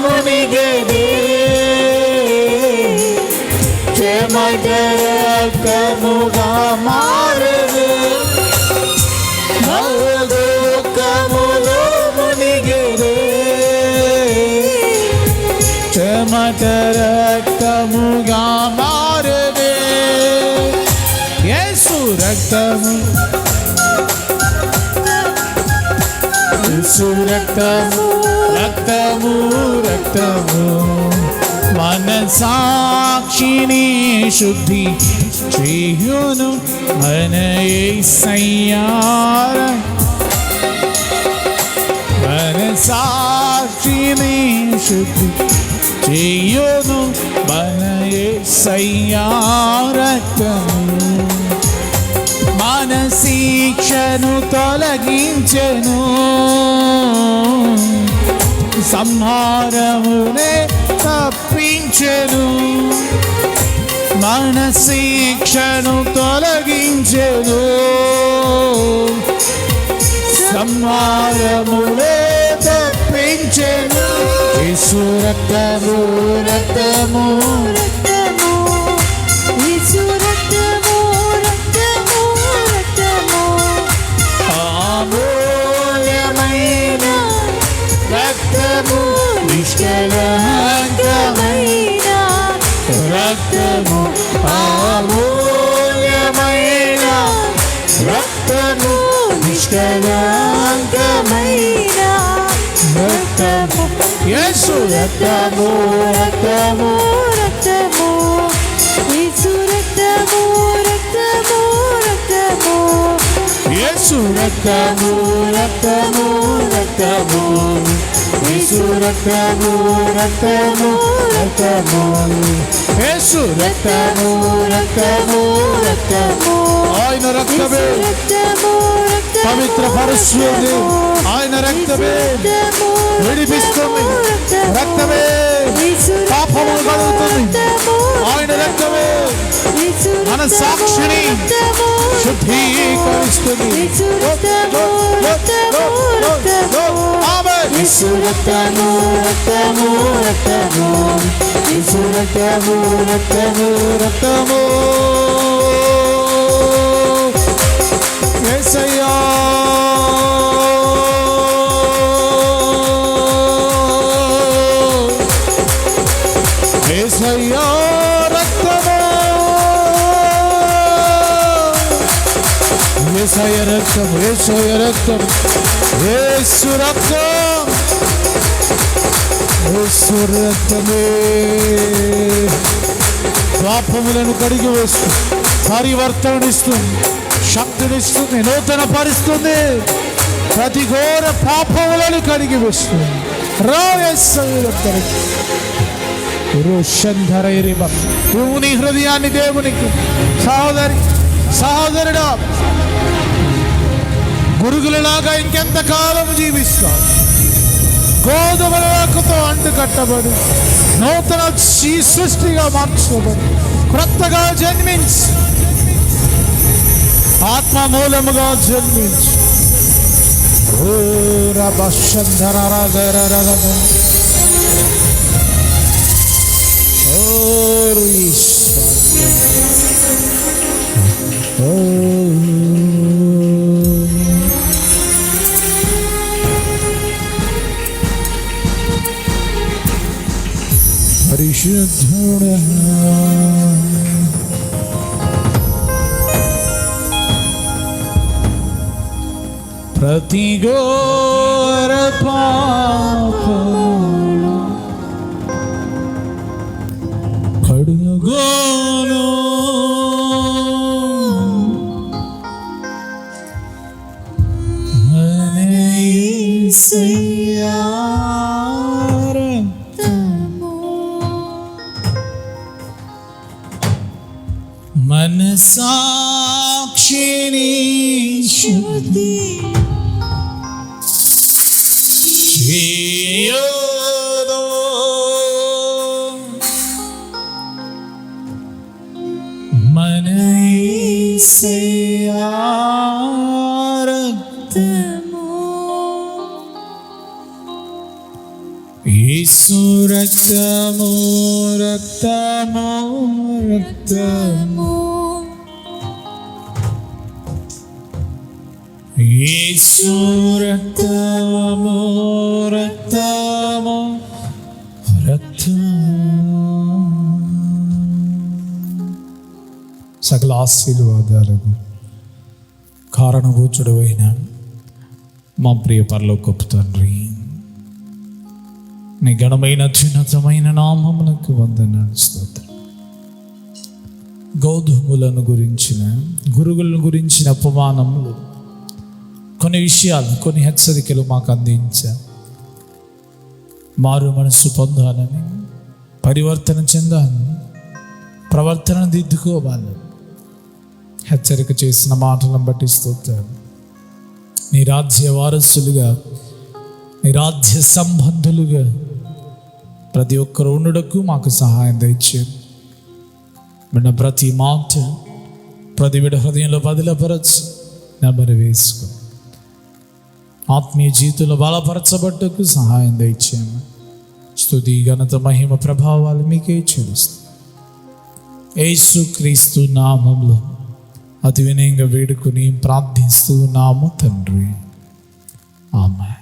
మునిగెనే చెమట రక్తముగా మారెను. బహుదుఃఖములో మునిగెనే చెమట రక్తముగా మారెను. యేసు రక్తము యేసు రక్తము రక్తము రక్తము మన సాక్షిని శుద్ధి చేయును మన యేసయ్యా. మన సాక్షిని శుద్ధి చేయును మన యేసయ్యా రక్తము. మన శిక్షను తొలగించెను సంహారమునే తప్పించెను. మన శిక్షను తొలగించెను సంహారమునే తప్పించెను. యేసు రక్తము రక్తము రక్తము యేసు రక్తము రక్తము రక్తము అమూల్యమైన రక్తము నిష్కళంకమైన రక్తము అమూల్యమైన రక్తము నిష్కళంకమైన రక్తము. యేసు రక్తము రక్తము రక్తము యేసు రక్తము రక్తము రక్తము యేసు రక్తము రక్తము రక్తము యేసు రక్తము రక్తము రక్తము యేసు రక్తము రక్తము రక్తము. ఆయన రక్తమే పవిత్ర పరుస్తుంది. ఆయన రక్తమే విడిపిస్తుంది. రక్తమే పాపములు కడుగుతుంది. ఆయన రక్తమే మన సాక్షిని శుద్ధీకరిస్తుంది. యేసు రక్తము రక్తము రక్తము యేసు రక్తము రక్తము రక్తము యేసయ్యా. యేసయ్యా రక్తము యేసయ్య రక్తం యేసయ్య రక్తం యేసు రక్తం యేసు రక్తమే పాపములను కడిగి వేస్తుంది, పరివర్తనిస్తుంది, శక్తినిస్తుంది, నూతన పరుస్తుంది, ప్రతి ఘోర పాపములను కడిగి వేస్తుంది. నీ హృదయాన్ని దేవునికి సహోదరుడా గురుగులలాగా ఇంకెంతకాలం జీవిస్తావు? గోధుమలతో అంటు కట్టబడి నూతన సృష్టిగా మార్చబడి క్రొత్తగా జన్మించి ఆత్మ మూలముగా జన్మించి పరిశుద్ధుడా ప్రతి ఘోర పాపములు కడుగోను మన యేసయ్యా రక్తము మన సాక్షిని శుద్ధి ఇయ్యదు. మన యేసయ్యా రక్తము, యేసు రక్తము, రక్తము, రక్తము, యేసు రక్తము, రక్తము, రక్తము. సకల ఆశీర్వాదాలకు కారణభూతుడైన మా ప్రియ పరలోకపు తండ్రి, నీ ఘనమైన అత్యున్నతమైన నామమునకు వందనాలు, స్తోత్రం. గోధుమలను గురించిన, గురుగులను గురించిన ఉపమానములు, కొన్ని విషయాలు, కొన్ని హెచ్చరికలు మాకు అందించారు. మారు మనసు పొందాలని, పరివర్తన చెందాలని, ప్రవర్తన దిద్దుకోవాలి హెచ్చరిక చేసిన మాటలను బట్టి స్తోత్రం. నీ రాజ్య వారసులుగా, నీ రాజ్య సంబంధులుగా ప్రతి ఒక్కరు ఉండుటకు మాకు సహాయం దయచేయండి. విన్న ప్రతి మాట ప్రతి విడ హృదయంలో బదిలపరచు, నెమ్మది వేసుకుని ఆత్మీయ జీవితంలో బలపరచబట్టుకు సహాయం దయచేయండి. స్తుతి, ఘనత, మహిమ, ప్రభావాలు మీకే చెల్లిస్తాం. యేసు క్రీస్తు నామములో అతి వినయంగా వేడుకుని ప్రార్థిస్తూ నాము తండ్రి, ఆమేన్.